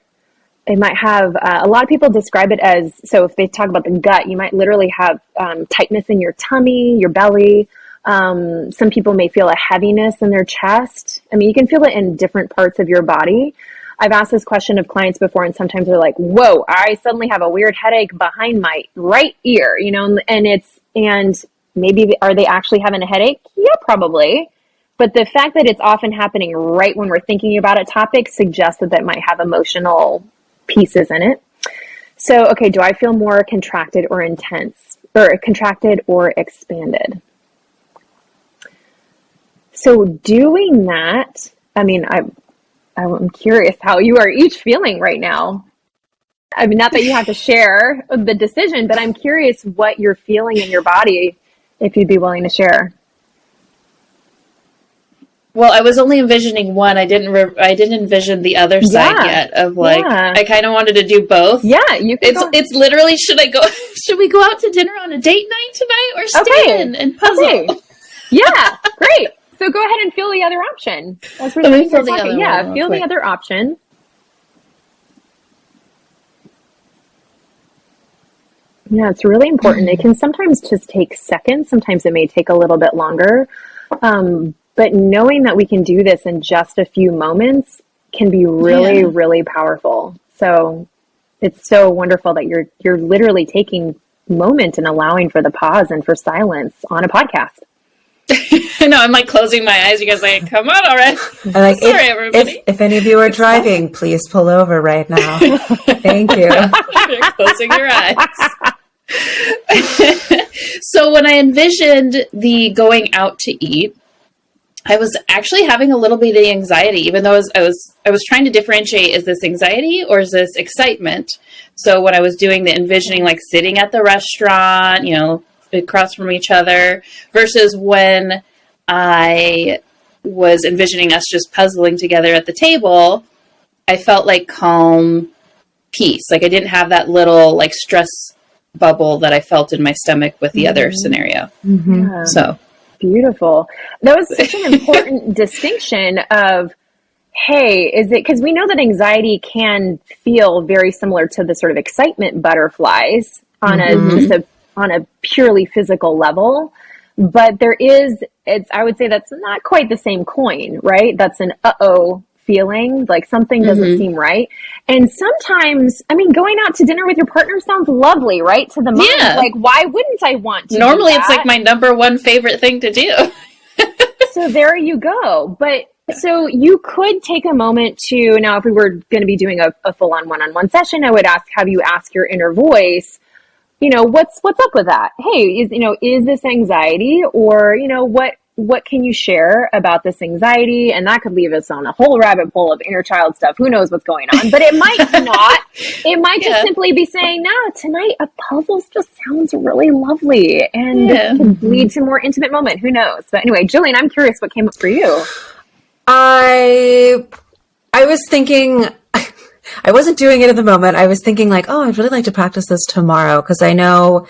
It might have, a lot of people describe it as, so if they talk about the gut, you might literally have tightness in your tummy, your belly. Some people may feel a heaviness in their chest. I mean, you can feel it in different parts of your body. I've asked this question of clients before, and sometimes they're like, whoa, I suddenly have a weird headache behind my right ear, and maybe, are they actually having a headache? Yeah, probably. But the fact that it's often happening right when we're thinking about a topic suggests that might have emotional pieces in it. So, okay, do I feel more contracted or intense, or contracted or expanded? So doing that, I mean, I'm curious how you are each feeling right now. I mean, not that you have to share the decision, but I'm curious what you're feeling in your body, if you'd be willing to share. Well, I was only envisioning one. I didn't envision the other side yet of like, I kind of wanted to do both. Yeah, you can. It's literally, should we go out to dinner on a date night tonight, or stay in and puzzle? Okay. Yeah, great. So go ahead and feel the other option. As we're feel the other one. Feel the other option. Yeah, it's really important. It can sometimes just take seconds. Sometimes it may take a little bit longer. But knowing that we can do this in just a few moments can be really, really powerful. So it's so wonderful that you're literally taking moment and allowing for the pause and for silence on a podcast. I know, I'm like closing my eyes. You guys are like, come on already. Like, sorry, everybody. If any of you are driving, please pull over right now. Thank you. You're closing your eyes. So when I envisioned the going out to eat, I was actually having a little bit of anxiety, even though I was trying to differentiate, is this anxiety or is this excitement? So when I was doing the envisioning, like sitting at the restaurant, you know, across from each other, versus when I was envisioning us just puzzling together at the table, I felt like calm peace. Like I didn't have that little like stress bubble that I felt in my stomach with the other scenario. Yeah. So beautiful. That was such an important distinction of, hey, is it, because we know that anxiety can feel very similar to the sort of excitement butterflies on on a purely physical level. But there is, I would say that's not quite the same coin, right? That's an uh-oh feeling, like something doesn't seem right. And sometimes, I mean, going out to dinner with your partner sounds lovely, right? To the mind, like, why wouldn't I want to? Normally it's like my number one favorite thing to do. So there you go. But so you could take a moment to, now if we were going to be doing a full-on one-on-one session, I would have you ask your inner voice, you know, what's up with that? Hey, is this anxiety, or, you know, what can you share about this anxiety? And that could leave us on a whole rabbit hole of inner child stuff. Who knows what's going on? But it might not. It might just simply be saying, no, tonight a puzzle just sounds really lovely, and this could lead to a more intimate moment. Who knows? But anyway, Jillian, I'm curious what came up for you. I was thinking, I wasn't doing it at the moment. I was thinking like, oh, I'd really like to practice this tomorrow, because I know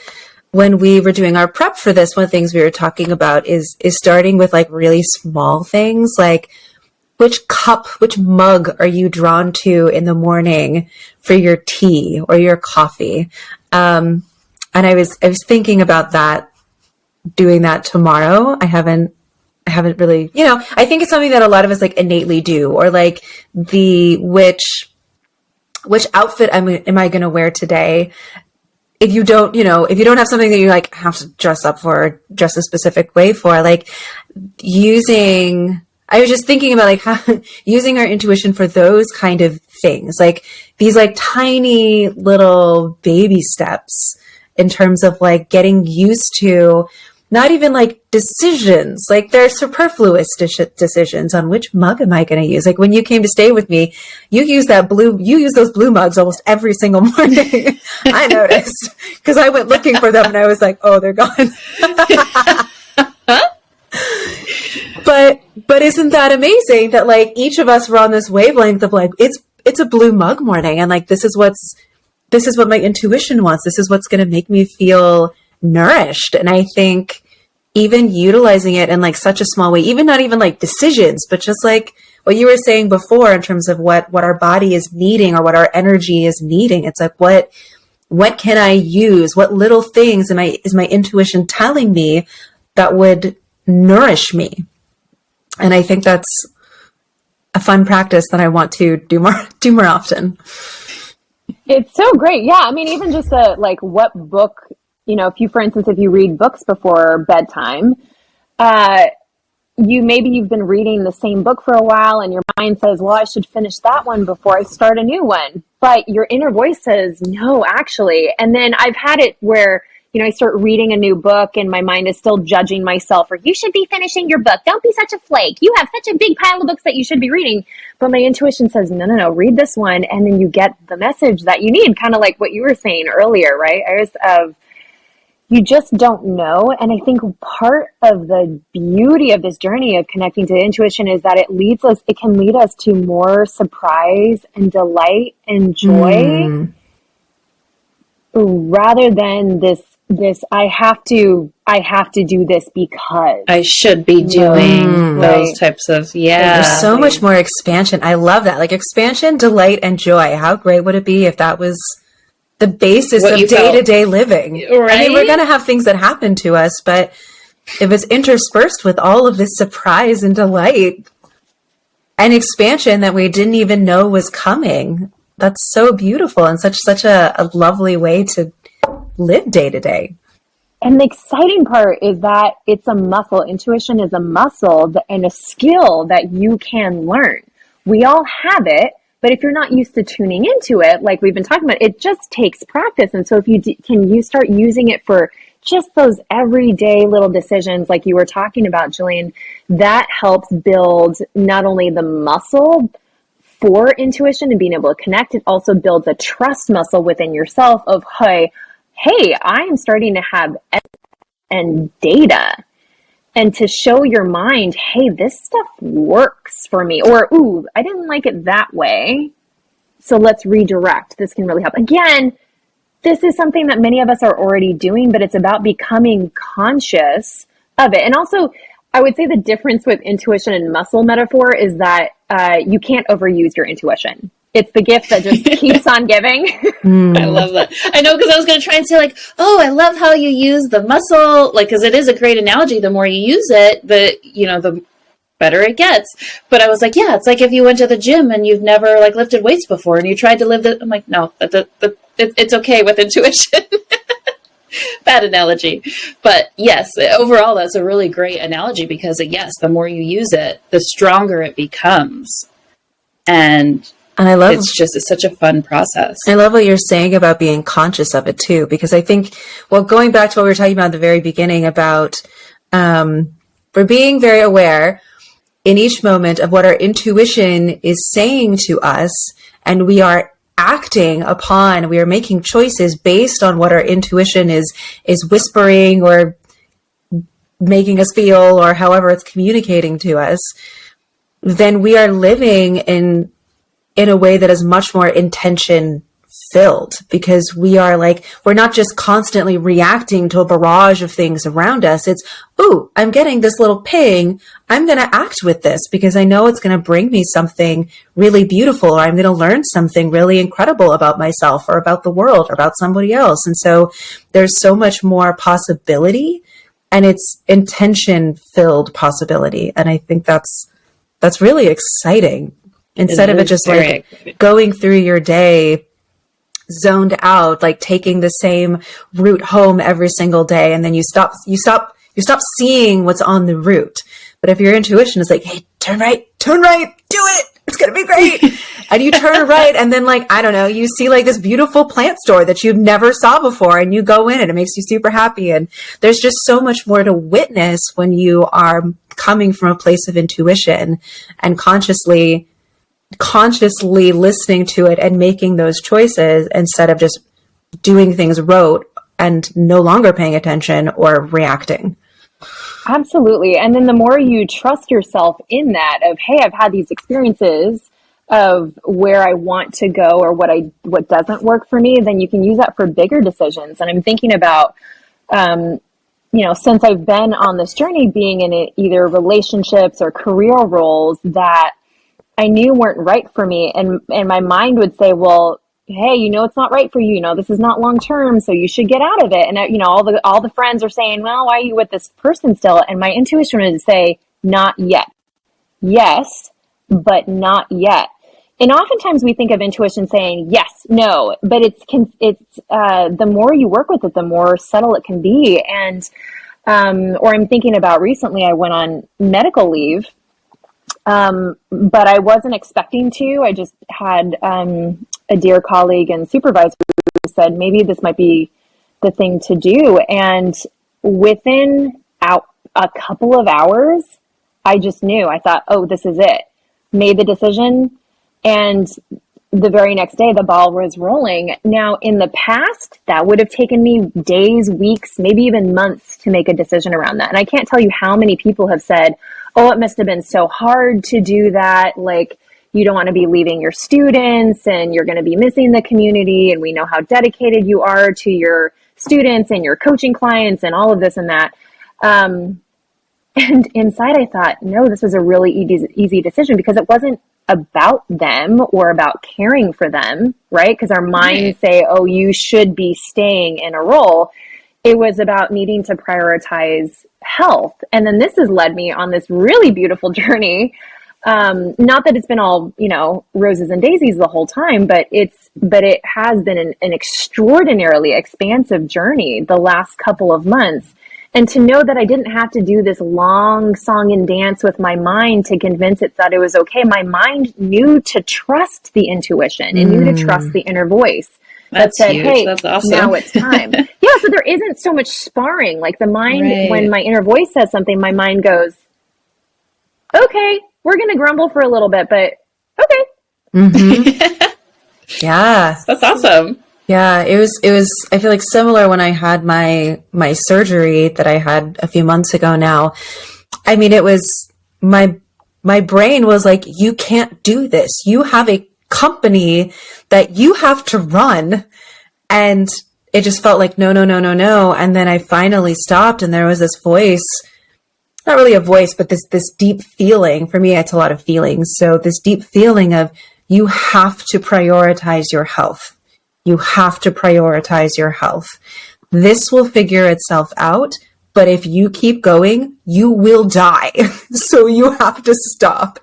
when we were doing our prep for this, one of the things we were talking about is starting with like really small things, like which mug are you drawn to in the morning for your tea or your coffee? And I was thinking about that, doing that tomorrow. I haven't really, you know, I think it's something that a lot of us like innately do, or like which outfit am I going to wear today? If you don't have something that you like have to dress up for, or dress a specific way for, like I was just thinking about like how using our intuition for those kind of things, like these like tiny little baby steps in terms of like getting used to not even like decisions, like they're superfluous decisions on which mug am I going to use. Like when you came to stay with me, you use those blue mugs almost every single morning. I noticed, because I went looking for them and I was like, oh, they're gone. But isn't that amazing that like each of us were on this wavelength of like, it's a blue mug morning. And like, this is what my intuition wants. This is what's going to make me feel nourished. And I think even utilizing it in like such a small way, even not even like decisions, but just like what you were saying before in terms of what our body is needing or what our energy is needing. It's like, what can I use? What little things is my intuition telling me that would nourish me? And I think that's a fun practice that I want to do more often. It's so great. Yeah. I mean, even just like what book, you know, if you read books before bedtime, you've been reading the same book for a while and your mind says, well, I should finish that one before I start a new one. But your inner voice says, no, actually. And then I've had it where, you know, I start reading a new book and my mind is still judging myself, or you should be finishing your book. Don't be such a flake. You have such a big pile of books that you should be reading. But my intuition says, no, read this one. And then you get the message that you need, kind of like what you were saying earlier, right? You just don't know. And I think part of the beauty of this journey of connecting to intuition is that it can lead us to more surprise and delight and joy rather than this I have to do this because I should be doing those types of, There's so much more expansion. I love that. Like expansion, delight, and joy. How great would it be if that was the basis of day-to-day living? Right? I mean, we're going to have things that happen to us, but if it's interspersed with all of this surprise and delight and expansion that we didn't even know was coming, that's so beautiful and such a lovely way to live day to day. And the exciting part is that it's a muscle. Intuition is a muscle and a skill that you can learn. We all have it. But if you're not used to tuning into it, like we've been talking about, it just takes practice. And so if you start using it for just those everyday little decisions like you were talking about, Jillian, that helps build not only the muscle for intuition and being able to connect, it also builds a trust muscle within yourself of, hey, I am starting to have and data, and to show your mind, hey, this stuff works for me, or, ooh, I didn't like it that way, so let's redirect. This can really help. Again, this is something that many of us are already doing, but it's about becoming conscious of it. And also, I would say the difference with intuition and muscle metaphor is that you can't overuse your intuition. It's the gift that just keeps on giving. I love that. I know, because I was going to try and say like, oh, I love how you use the muscle, like, because it is a great analogy. The more you use it, the better it gets. But I was like, yeah, it's like if you went to the gym and you've never like lifted weights before and you tried to lift it. I'm like, no, it's okay with intuition. Bad analogy. But yes, overall, that's a really great analogy, because yes, the more you use it, the stronger it becomes. And I love it's such a fun process. I love what you're saying about being conscious of it too, because I think, well, going back to what we were talking about at the very beginning about, we're being very aware in each moment of what our intuition is saying to us, and we are acting upon, we are making choices based on what our intuition is whispering or making us feel, or however it's communicating to us, then we are living in a way that is much more intention filled, because we're not just constantly reacting to a barrage of things around us. It's, ooh, I'm getting this little ping. I'm going to act with this because I know it's going to bring me something really beautiful, or I'm going to learn something really incredible about myself or about the world or about somebody else. And so there's so much more possibility, and it's intention filled possibility. And I think that's really exciting. Instead of it just like going through your day zoned out, like taking the same route home every single day, and then you stop seeing what's on the route. But if your intuition is like, hey, turn right, do it, it's gonna be great. And you turn right, and then like, I don't know, you see like this beautiful plant store that you've never saw before, and you go in and it makes you super happy. And there's just so much more to witness when you are coming from a place of intuition and consciously listening to it and making those choices, instead of just doing things rote and no longer paying attention or reacting. Absolutely. And then the more you trust yourself in that of, hey, I've had these experiences of where I want to go or what doesn't work for me, then you can use that for bigger decisions. And I'm thinking about, since I've been on this journey, being in either relationships or career roles that I knew weren't right for me. And my mind would say, well, hey, it's not right for you. This is not long-term, so you should get out of it. And all the friends are saying, well, why are you with this person still? And my intuition would say, not yet. Yes, but not yet. And oftentimes we think of intuition saying yes, no, but it's the more you work with it, the more subtle it can be. And, or I'm thinking about recently, I went on medical leave. But I wasn't expecting to. I just had a dear colleague and supervisor who said, maybe this might be the thing to do. And within a couple of hours, I just knew. I thought, oh, this is it. Made the decision. And the very next day, the ball was rolling. Now, in the past, that would have taken me days, weeks, maybe even months to make a decision around that. And I can't tell you how many people have said, oh, it must have been so hard to do that. Like, you don't want to be leaving your students and you're going to be missing the community. And we know how dedicated you are to your students and your coaching clients and all of this and that. And inside I thought, no, this was a really easy decision, because it wasn't about them or about caring for them, right? Because our minds say, oh, you should be staying in a role. It was about needing to prioritize health. And then this has led me on this really beautiful journey. Not that it's been all, roses and daisies the whole time, but it has been an extraordinarily expansive journey the last couple of months. And to know that I didn't have to do this long song and dance with my mind to convince it that it was okay. My mind knew to trust the intuition and knew to trust the inner voice. that said, huge. hey, That's awesome. now it's time. Yeah, so there isn't so much sparring. Like the mind, when my inner voice says something, my mind goes, okay, we're going to grumble for a little bit, but okay. Mm-hmm. Yeah. That's awesome. Yeah, it was, I feel like similar when I had my surgery that I had a few months ago now. I mean, it was my brain was like, you can't do this. You have a company that you have to run. And it just felt like, no. And then I finally stopped and there was this voice, not really a voice, but this deep feeling. For me, it's a lot of feelings. So this deep feeling of you have to prioritize your health. You have to prioritize your health. This will figure itself out. But if you keep going, you will die. So you have to stop.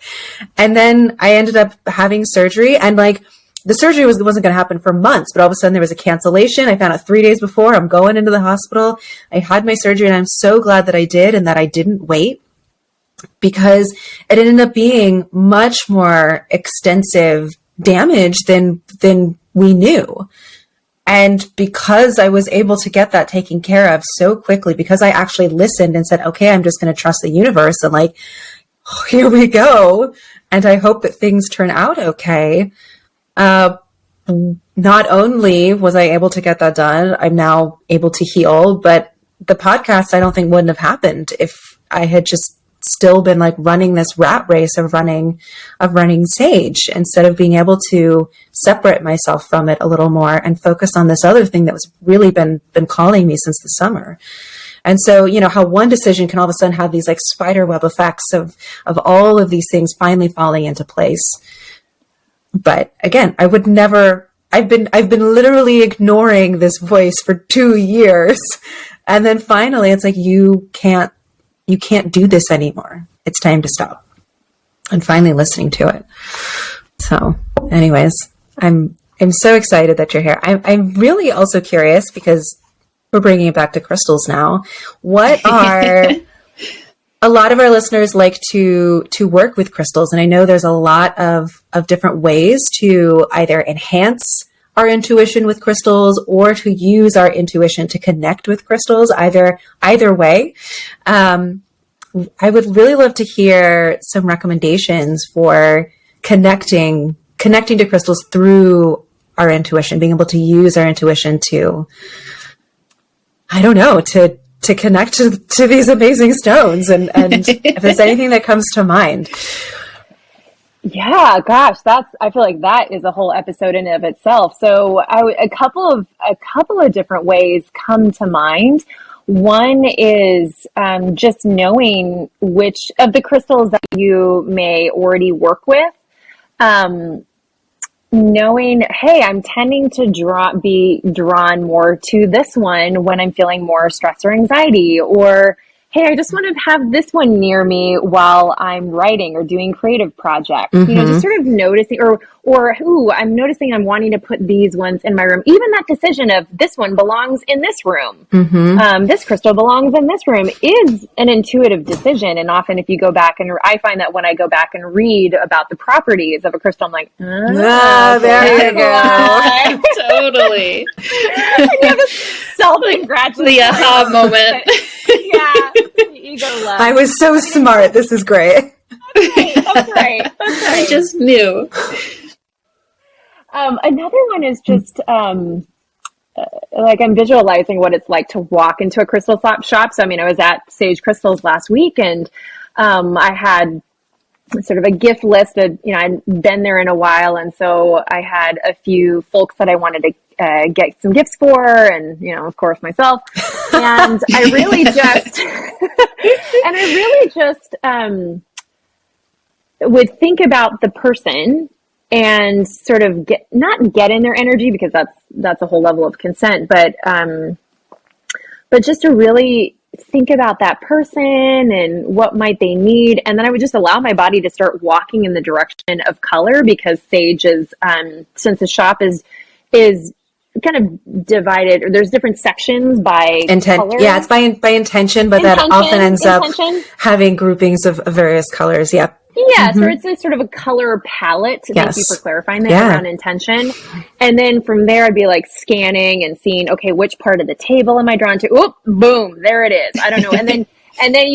And then I ended up having surgery, and like the surgery wasn't going to happen for months, but all of a sudden there was a cancellation. I found out 3 days before I'm going into the hospital. I had my surgery, and I'm so glad that I did and that I didn't wait, because it ended up being much more extensive damage than we knew. And because I was able to get that taken care of so quickly, because I actually listened and said, okay, I'm just going to trust the universe, and like, oh, here we go. And I hope that things turn out okay. Not only was I able to get that done, I'm now able to heal, but the podcast, I don't think wouldn't have happened if I had just still been like running this rat race of running Sage, instead of being able to separate myself from it a little more and focus on this other thing that was really been calling me since the summer. And so, you know, how one decision can all of a sudden have these like spider web effects of all of these things finally falling into place. But again, I would never, I've been literally ignoring this voice for 2 years. And then finally it's like, you can't do this anymore. It's time to stop. And finally listening to it. So anyways, I'm so excited that you're here. I'm really also curious, because we're bringing it back to crystals now. What are a lot of our listeners like to work with crystals? And I know there's a lot of different ways to either enhance our intuition with crystals or to use our intuition to connect with crystals, either way. I would really love to hear some recommendations for connecting to crystals through our intuition, being able to use our intuition to, I don't know, to connect to these amazing stones. And if there's anything that comes to mind. Yeah, gosh, I feel like that is a whole episode in and of itself. So a couple of different ways come to mind. One is just knowing which of the crystals that you may already work with. Knowing, hey, I'm tending to be drawn more to this one when I'm feeling more stress or anxiety, or hey, I just want to have this one near me while I'm writing or doing creative projects. Mm-hmm. You know, just sort of noticing, or I'm noticing I'm wanting to put these ones in my room. Even that decision of this one belongs in this room. Mm-hmm. This crystal belongs in this room is an intuitive decision. And often if you go back, and I find that when I go back and read about the properties of a crystal, I'm like, there you go. Totally. And you have this self-congratulation. The aha moment. Yeah. Ego love. I was so smart. This is great. That's right. I just knew. Another one is just like I'm visualizing what it's like to walk into a crystal shop. So, I mean, I was at Sage Crystals last week, and I had sort of a gift list of, you know, I'd been there in a while. And so I had a few folks that I wanted to get some gifts for, and, you know, of course myself. And I really just, would think about the person and sort of not get in their energy, because that's a whole level of consent, but just to really think about that person and what might they need. And then I would just allow my body to start walking in the direction of color, because Sage is, since the shop is kind of divided, or there's different sections by color. Yeah, it's by intention, but that often ends up having groupings of various colors. Yep. Yes, or it's a sort of a color palette. Thank you for clarifying that around intention. And then from there, I'd be like scanning and seeing, okay, which part of the table am I drawn to? Oop, boom, there it is. I don't know. And then, and then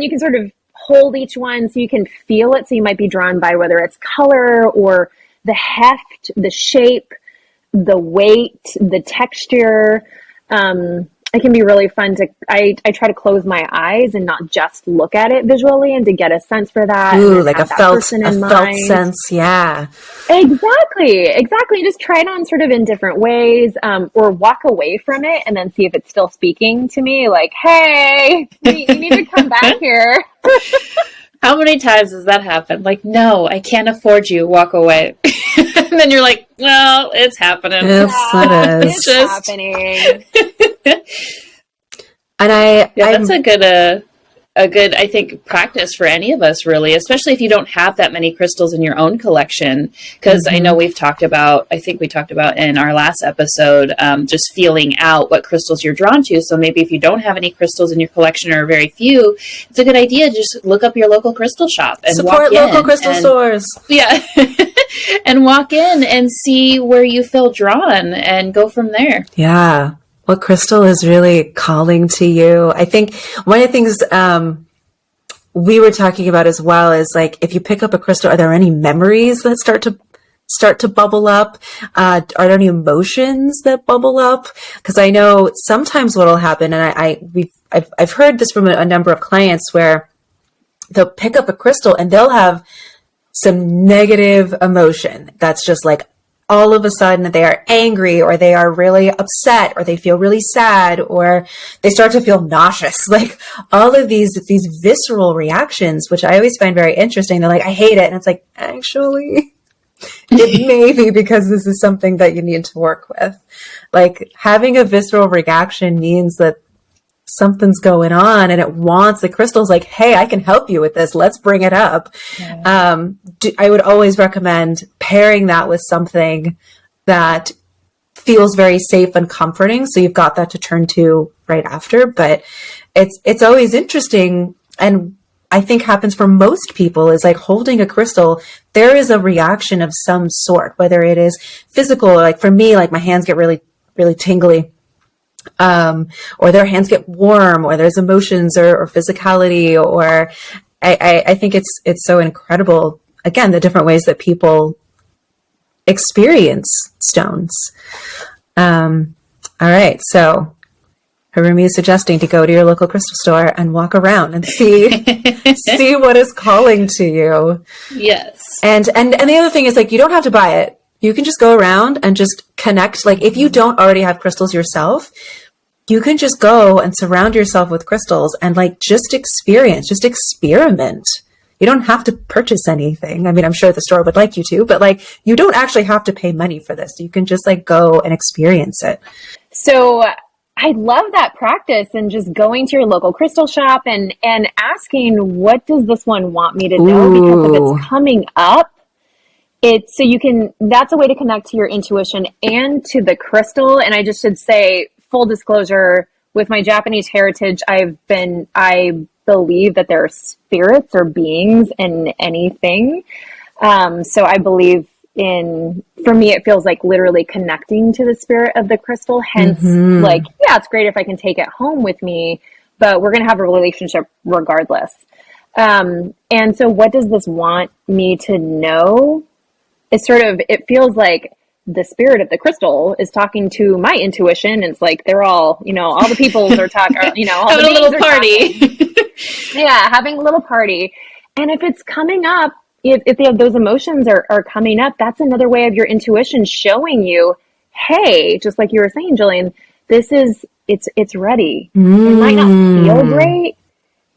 you can sort of hold each one so you can feel it. So you might be drawn by whether it's color or the heft, the shape, the weight, the texture. It can be really fun to, I try to close my eyes and not just look at it visually and to get a sense for that. Ooh, like a felt sense. Yeah. Exactly. Just try it on sort of in different ways, or walk away from it and then see if it's still speaking to me. Like, hey, you need to come back here. How many times has that happened? Like, no, I can't afford you. Walk away. And then you're like, well, it's happening. It's happening. And that's a good, I think, practice for any of us, really, especially if you don't have that many crystals in your own collection. Because I know I think we talked about in our last episode, just feeling out what crystals you're drawn to. So maybe if you don't have any crystals in your collection or very few, it's a good idea to just look up your local crystal shop and support local crystal stores. Yeah. And walk in and see where you feel drawn and go from there. Yeah. What crystal is really calling to you? I think one of the things we were talking about as well is like, if you pick up a crystal, are there any memories that start to bubble up? Are there any emotions that bubble up? Because I know sometimes what'll happen, and I've heard this from a number of clients where they'll pick up a crystal and they'll have some negative emotion that's just like, all of a sudden they are angry or they are really upset or they feel really sad or they start to feel nauseous, like all of these visceral reactions, which I always find very interesting. They're like, I hate it. And it's like, actually, it may be because this is something that you need to work with. Like having a visceral reaction means that something's going on and it wants the crystals like, hey, I can help you with this. Let's bring it up. Yeah. I would always recommend pairing that with something that feels very safe and comforting. So you've got that to turn to right after, but it's always interesting. And I think happens for most people is like holding a crystal. There is a reaction of some sort, whether it is physical, like for me, like my hands get really, really tingly. Or their hands get warm, or there's emotions or physicality, or I think it's so incredible. Again, the different ways that people experience stones. All right. So Harumi is suggesting to go to your local crystal store and walk around and see what is calling to you. Yes. And the other thing is like, you don't have to buy it. You can just go around and just connect. Like if you don't already have crystals yourself, you can just go and surround yourself with crystals and like just experience, just experiment. You don't have to purchase anything. I mean, I'm sure the store would like you to, but like you don't actually have to pay money for this. You can just like go and experience it. So I love that practice and just going to your local crystal shop and asking, what does this one want me to know? Because if it's coming up, it's so you can, that's a way to connect to your intuition and to the crystal. And I just should say, full disclosure, with my Japanese heritage, I believe that there are spirits or beings in anything. So I believe for me, it feels like literally connecting to the spirit of the crystal. Hence, like, yeah, it's great if I can take it home with me, but we're going to have a relationship regardless. And so what does this want me to know? It's sort of, it feels like the spirit of the crystal is talking to my intuition. And it's like, they're all, all the peoples are talking, all having the a little party. Yeah. Having a little party. And if it's coming up, if they have those emotions are coming up, that's another way of your intuition showing you, hey, just like you were saying, Jillian, it's ready. It might not feel great,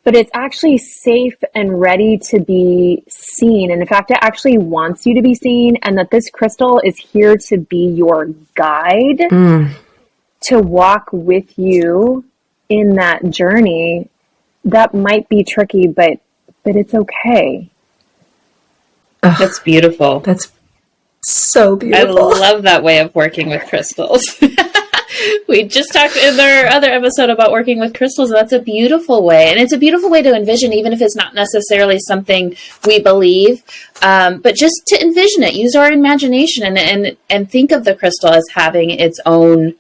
but it's actually safe and ready to be seen. And in fact, it actually wants you to be seen, and that this crystal is here to be your guide to walk with you in that journey that might be tricky, but it's okay. That's beautiful. That's so beautiful. I love that way of working with crystals. We just talked in our other episode about working with crystals. That's a beautiful way. And it's a beautiful way to envision, even if it's not necessarily something we believe, but just to envision it, use our imagination and think of the crystal as having its own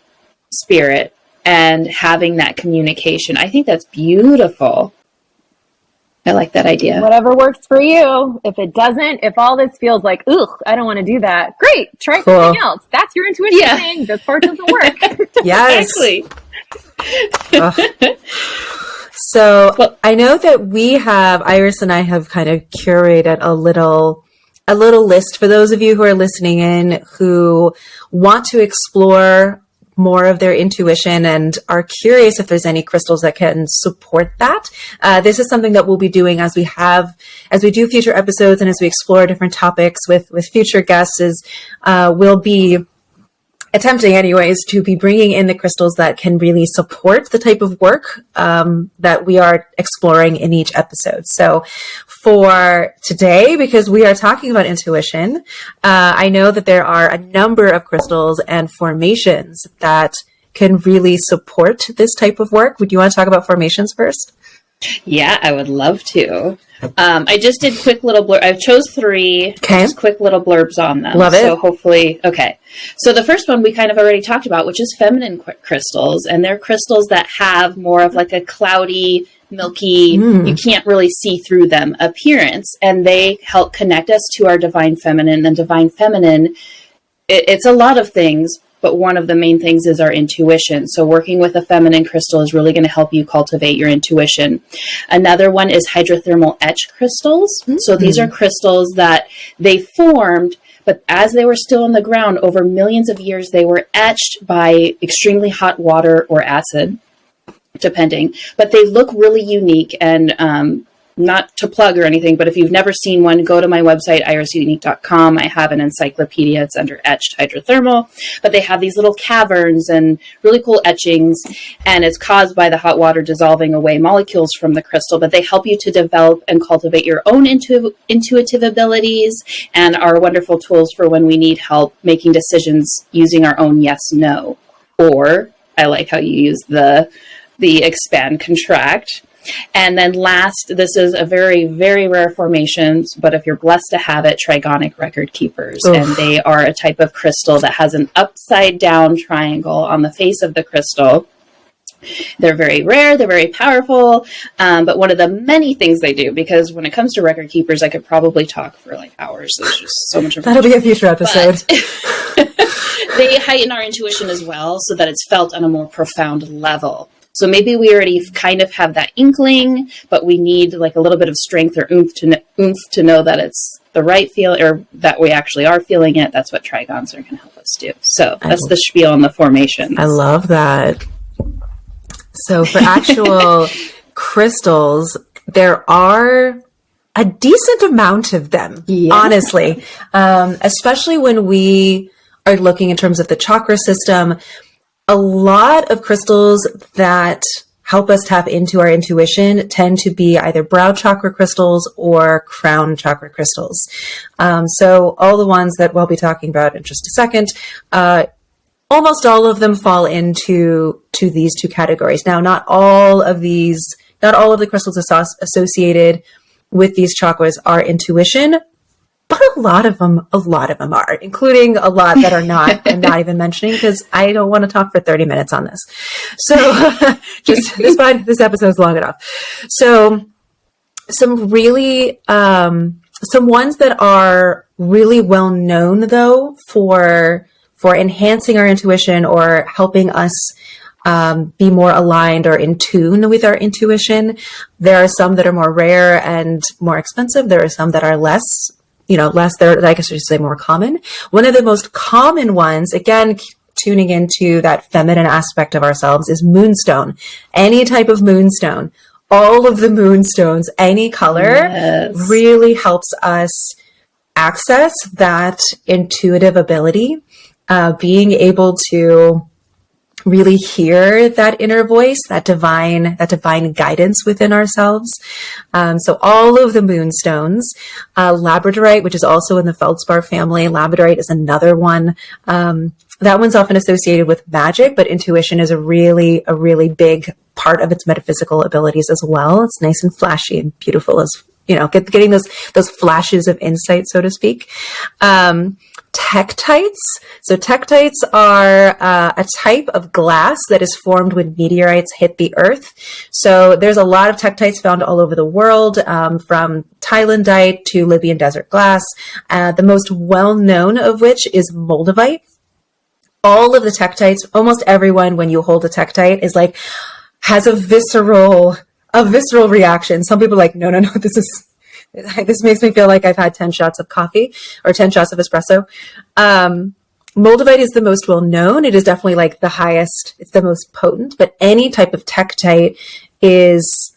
spirit and having that communication. I think that's beautiful. I like that idea. Whatever works for you. If it doesn't, if all this feels like, ugh, I don't want to do that, great. Try something else. That's your intuition saying this part doesn't work. Yes. Exactly. So I know that Iris and I have kind of curated a little list for those of you who are listening in who want to explore more of their intuition and are curious if there's any crystals that can support that. This is something that we'll be doing as we do future episodes and as we explore different topics with future guests. We'll be attempting anyways to be bringing in the crystals that can really support the type of work that we are exploring in each episode. So for today, because we are talking about intuition, I know that there are a number of crystals and formations that can really support this type of work. Would you want to talk about formations first? Yeah, I would love to. I just did quick little blurb. I chose 3, just quick little blurbs on them. Love it. So hopefully, okay. So the first one we kind of already talked about, which is feminine crystals, and they're crystals that have more of like a cloudy, milky, you can't really see through them appearance, and they help connect us to our divine feminine. And divine feminine, it's a lot of things, but one of the main things is our intuition. So working with a feminine crystal is really going to help you cultivate your intuition. Another one is hydrothermal etch crystals. So these are crystals that they formed, but as they were still on the ground over millions of years, they were etched by extremely hot water or acid, depending. But they look really unique, and not to plug or anything, but if you've never seen one, go to my website, irisunique.com. I have an encyclopedia. It's under etched hydrothermal, but they have these little caverns and really cool etchings, and it's caused by the hot water dissolving away molecules from the crystal, but they help you to develop and cultivate your own intuitive abilities and are wonderful tools for when we need help making decisions using our own yes-no. Or I like how you use the expand contract. And then last, this is a very, very rare formation, but if you're blessed to have it, trigonic record keepers. Oof. And they are a type of crystal that has an upside down triangle on the face of the crystal. They're very rare, they're very powerful, but one of the many things they do, because when it comes to record keepers, I could probably talk for like hours. There's just so much That'll be a future episode. They heighten our intuition as well, so that it's felt on a more profound level. So maybe we already kind of have that inkling, but we need like a little bit of strength or oomph to know that it's the right feel, or that we actually are feeling it. That's what trigons are going to help us do. So that's the spiel on the formations. I love that. So for actual crystals, there are a decent amount of them, honestly, especially when we are looking in terms of the chakra system. A lot of crystals that help us tap into our intuition tend to be either brow chakra crystals or crown chakra crystals. So all the ones that we'll be talking about in just a second, almost all of them fall into these two categories. Now, not all of the crystals associated with these chakras are intuition, but a lot of them are, including a lot that are not. I'm not even mentioning because I don't want to talk for 30 minutes on this. So just this episode is long enough. So some really, some ones that are really well known though for enhancing our intuition or helping us be more aligned or in tune with our intuition. There are some that are more rare and more expensive. There are some that are less, they're, I guess I should say, more common. One of the most common ones, again, tuning into that feminine aspect of ourselves, is moonstone. Any type of moonstone, all of the moonstones, any color, really helps us access that intuitive ability, being able to really hear that inner voice, that divine guidance within ourselves. So all of the moonstones, labradorite, which is also in the feldspar family. Labradorite is another one. that one's often associated with magic, but intuition is a really big part of its metaphysical abilities as well. It's nice and flashy and beautiful as, you know, getting those flashes of insight, so to speak. Tektites. So tektites are a type of glass that is formed when meteorites hit the earth. So there's a lot of tektites found all over the world, from Thailandite to Libyan desert glass. The most well-known of which is moldavite. All of the tektites, almost everyone, when you hold a tektite, is like, has a visceral reaction. Some people are like, no, this makes me feel like I've had 10 shots of coffee or 10 shots of espresso. Moldavite is the most well known. It is definitely like the highest, it's the most potent, but any type of tektite is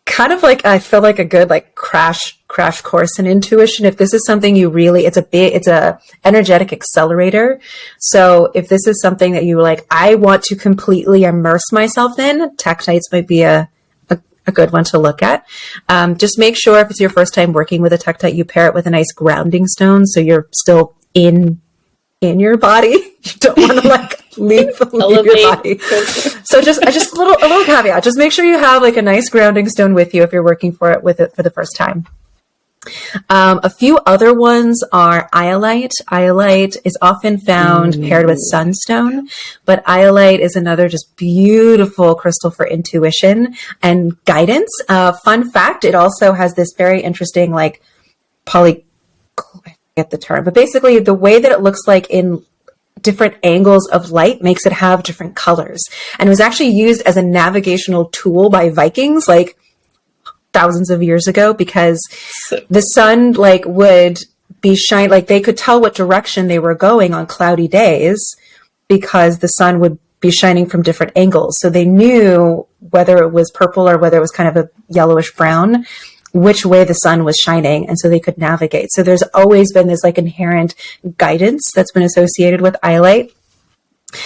kind of like, I feel like a good like crash course in intuition. If this is something you really, it's a energetic accelerator. So if this is something that you like, I want to completely immerse myself in, tektites might be a good one to look at. Just make sure if it's your first time working with a tektite, you pair it with a nice grounding stone, so you're still in your body. You don't want to like leave your body. So just a little caveat. Just make sure you have like a nice grounding stone with you if you're working for the first time. A few other ones are iolite. Iolite is often found paired with sunstone, but iolite is another just beautiful crystal for intuition and guidance. Fun fact, it also has this very interesting like I forget the term, but basically the way that it looks like in different angles of light makes it have different colors. And it was actually used as a navigational tool by Vikings, like thousands of years ago, because the sun like would be shine, like they could tell what direction they were going on cloudy days because the sun would be shining from different angles. So they knew whether it was purple or whether it was kind of a yellowish brown, which way the sun was shining. And so they could navigate. So there's always been this like inherent guidance that's been associated with iolite.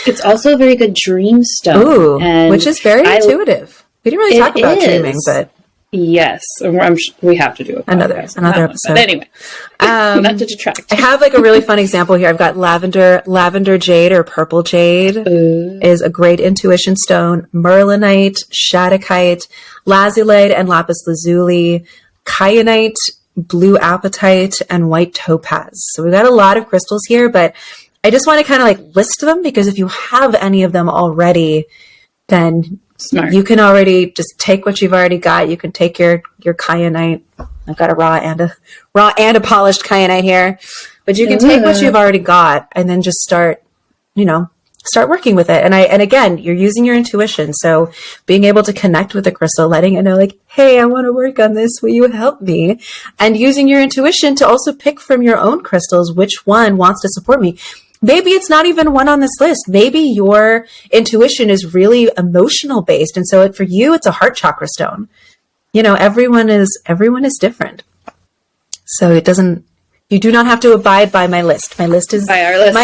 It's also a very good dream stone. Which is very intuitive. We didn't really talk about dreaming, but yes, we have to do another episode. But anyway, not to detract. I have like a really fun example here. I've got lavender jade or purple jade is a great intuition stone. Merlinite, shadokite, lazulite, and lapis lazuli, kyanite, blue apatite, and white topaz. So we've got a lot of crystals here, but I just want to kind of like list them because if you have any of them already, then smart. You can already just take what you've already got. You can take your kyanite. I've got a raw and a polished kyanite here, but you can take what you've already got and then just start working with it. And again, you're using your intuition. So being able to connect with the crystal, letting it know like, hey, I want to work on this. Will you help me? And using your intuition to also pick from your own crystals, which one wants to support me. Maybe it's not even one on this list. Maybe your intuition is really emotional based. And so for you, it's a heart chakra stone. You know, everyone is different. So you do not have to abide by my list. My list is by our list.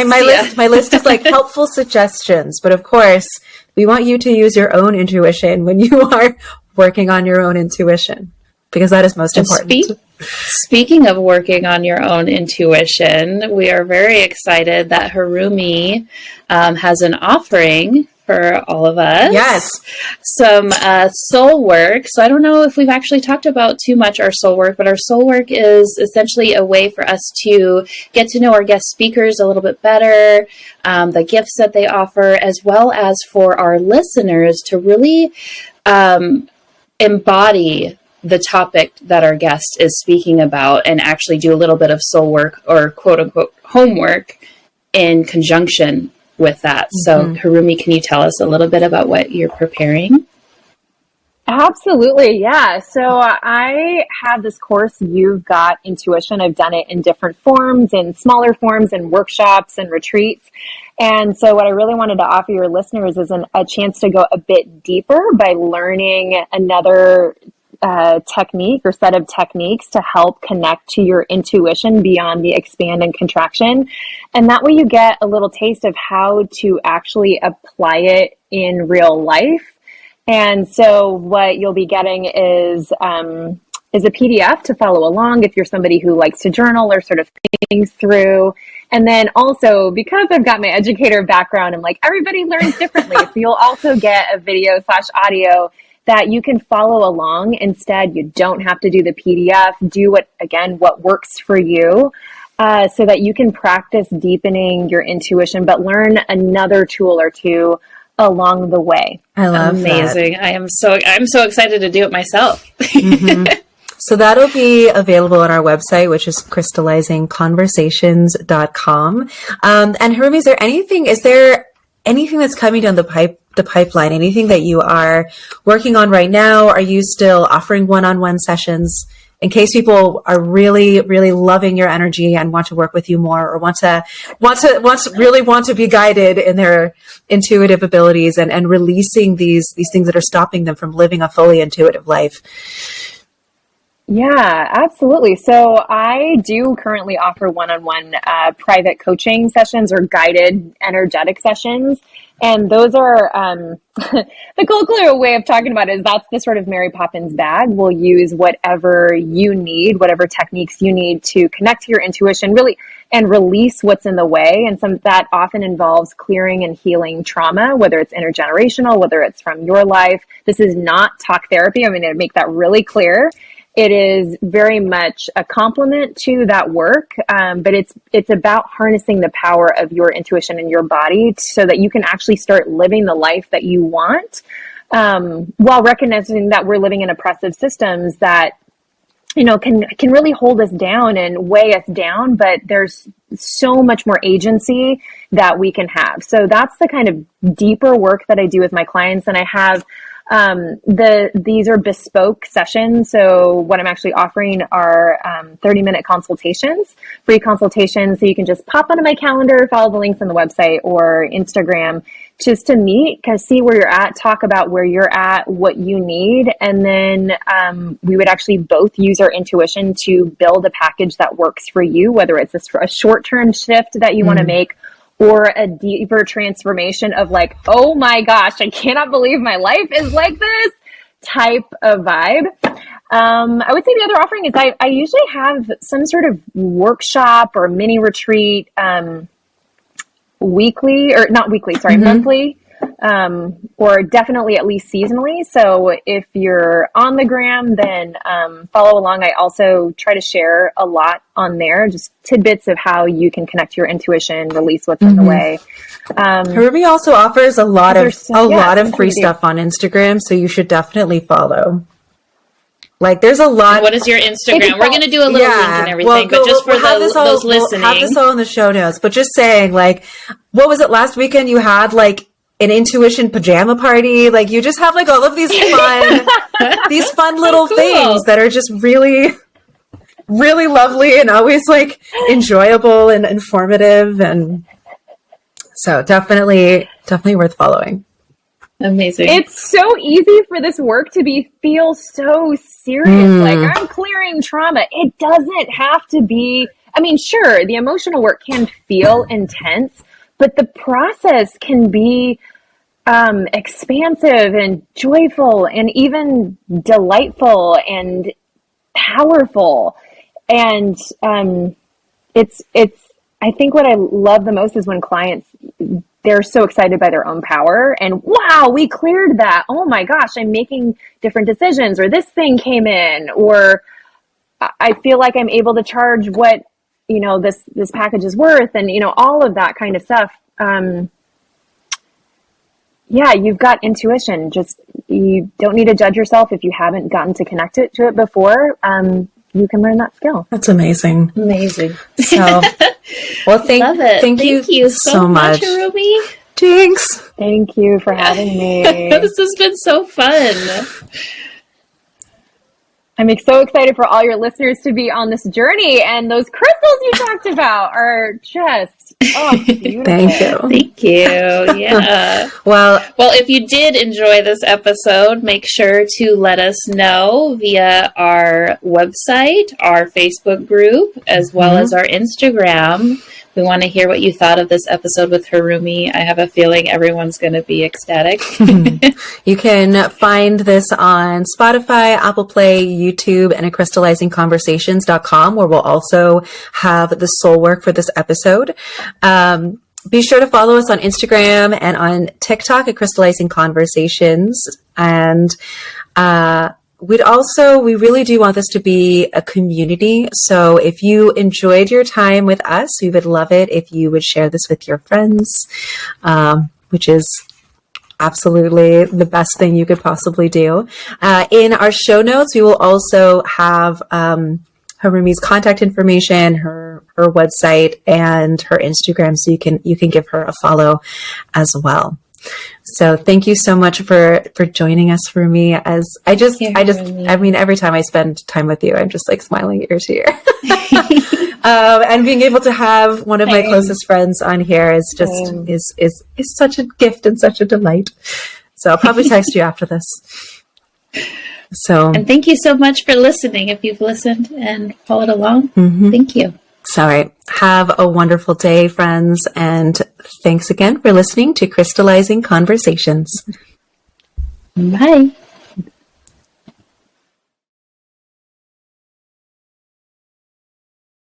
My list is like helpful suggestions. But of course, we want you to use your own intuition when you are working on your own intuition, because that is most important. Speaking of working on your own intuition, we are very excited that Harumi has an offering for all of us. Yes. Some soul work. So I don't know if we've actually talked about too much our soul work, but our soul work is essentially a way for us to get to know our guest speakers a little bit better, the gifts that they offer, as well as for our listeners to really embody the topic that our guest is speaking about and actually do a little bit of soul work or quote unquote homework in conjunction with that. So Harumi, can you tell us a little bit about what you're preparing? Absolutely. Yeah. So I have this course, You've Got Intuition. I've done it in different forms, in smaller forms, in workshops and retreats. And so what I really wanted to offer your listeners is a chance to go a bit deeper by learning another technique or set of techniques to help connect to your intuition beyond the expand and contraction. And that way you get a little taste of how to actually apply it in real life. And so what you'll be getting is a PDF to follow along if you're somebody who likes to journal or sort of think things through. And then also, because I've got my educator background, I'm like, everybody learns differently. So you'll also get a video/audio that you can follow along. Instead, you don't have to do the PDF. Do what works for you, so that you can practice deepening your intuition, but learn another tool or two along the way. I love Amazing. that. I'm so excited to do it myself. Mm-hmm. So that'll be available on our website, which is crystallizingconversations.com. And Harumi, is there anything that's coming down the pipeline? Anything that you are working on right now? Are you still offering one-on-one sessions in case people are really, really loving your energy and want to work with you more, or want to be guided in their intuitive abilities and releasing these things that are stopping them from living a fully intuitive life? Yeah, absolutely. So I do currently offer one-on-one private coaching sessions or guided energetic sessions. And those are, the cool way of talking about it is that's the sort of Mary Poppins bag. We'll use whatever you need, whatever techniques you need to connect to your intuition, really, and release what's in the way. And that often involves clearing and healing trauma, whether it's intergenerational, whether it's from your life. This is not talk therapy. I'm going to make that really clear. It is very much a complement to that work, but it's about harnessing the power of your intuition in your body so that you can actually start living the life that you want, while recognizing that we're living in oppressive systems that, can really hold us down and weigh us down, but there's so much more agency that we can have. So that's the kind of deeper work that I do with my clients, and I have these are bespoke sessions. So what I'm actually offering are 30-minute consultations, free consultations. So you can just pop onto my calendar, follow the links on the website or Instagram, just to meet, see where you're at, talk about where you're at, what you need. And then we would actually both use our intuition to build a package that works for you, whether it's a short-term shift that you want to make, or a deeper transformation of like, oh my gosh, I cannot believe my life is like this type of vibe. I would say the other offering is I usually have some sort of workshop or mini retreat, monthly, or definitely at least seasonally. So if you're on the gram, then follow along. I also try to share a lot on there, just tidbits of how you can connect your intuition, release what's in the way. Harumi also offers a lot of free stuff on Instagram, so you should definitely follow. Like, there's a lot. What is your Instagram? We're going to do a little link and everything, but just for those listening. We'll have this all in the show notes, but just saying, like, what was it last weekend? You had like an intuition pajama party. Like, you just have like all of these fun little things that are just really, really lovely and always like enjoyable and informative. And so definitely worth following. Amazing. It's so easy for this work to feel so serious. Like, I'm clearing trauma. It doesn't have to be. I mean, sure, the emotional work can feel intense, but the process can be expansive and joyful and even delightful and powerful. And it's I think what I love the most is when clients, they're so excited by their own power and wow, we cleared that. Oh my gosh, I'm making different decisions, or this thing came in, or I feel like I'm able to charge what, this package is worth, and, all of that kind of stuff. Yeah, you've got intuition. Just, you don't need to judge yourself if you haven't gotten to connect it to it before. You can learn that skill. That's amazing. Amazing. So, well, thank you so much, Harumi. Jinx. Thank you for having me. This has been so fun. I'm so excited for all your listeners to be on this journey, and those crystals you talked about are just, beautiful. Thank you. Yeah. Well, if you did enjoy this episode, make sure to let us know via our website, our Facebook group, as well as our Instagram, We want to hear what you thought of this episode with Harumi. I have a feeling everyone's going to be ecstatic. You can find this on Spotify, Apple Play, YouTube, and at crystallizingconversations.com, where we'll also have the soul work for this episode. Be sure to follow us on Instagram and on TikTok at Crystallizing Conversations. And we really do want this to be a community. So if you enjoyed your time with us, we would love it if you would share this with your friends, which is absolutely the best thing you could possibly do. In our show notes, we will also have Harumi's contact information, her website, and her Instagram, so you can give her a follow as well. So thank you so much for joining us, Harumi. I mean, every time I spend time with you, I'm just like smiling ear to ear. And being able to have one of my closest friends on here is just is such a gift and such a delight. So I'll probably text you after this. So, and thank you so much for listening. If you've listened and followed along, thank you. So, all right. Have a wonderful day, friends. And thanks again for listening to Crystallizing Conversations. Bye.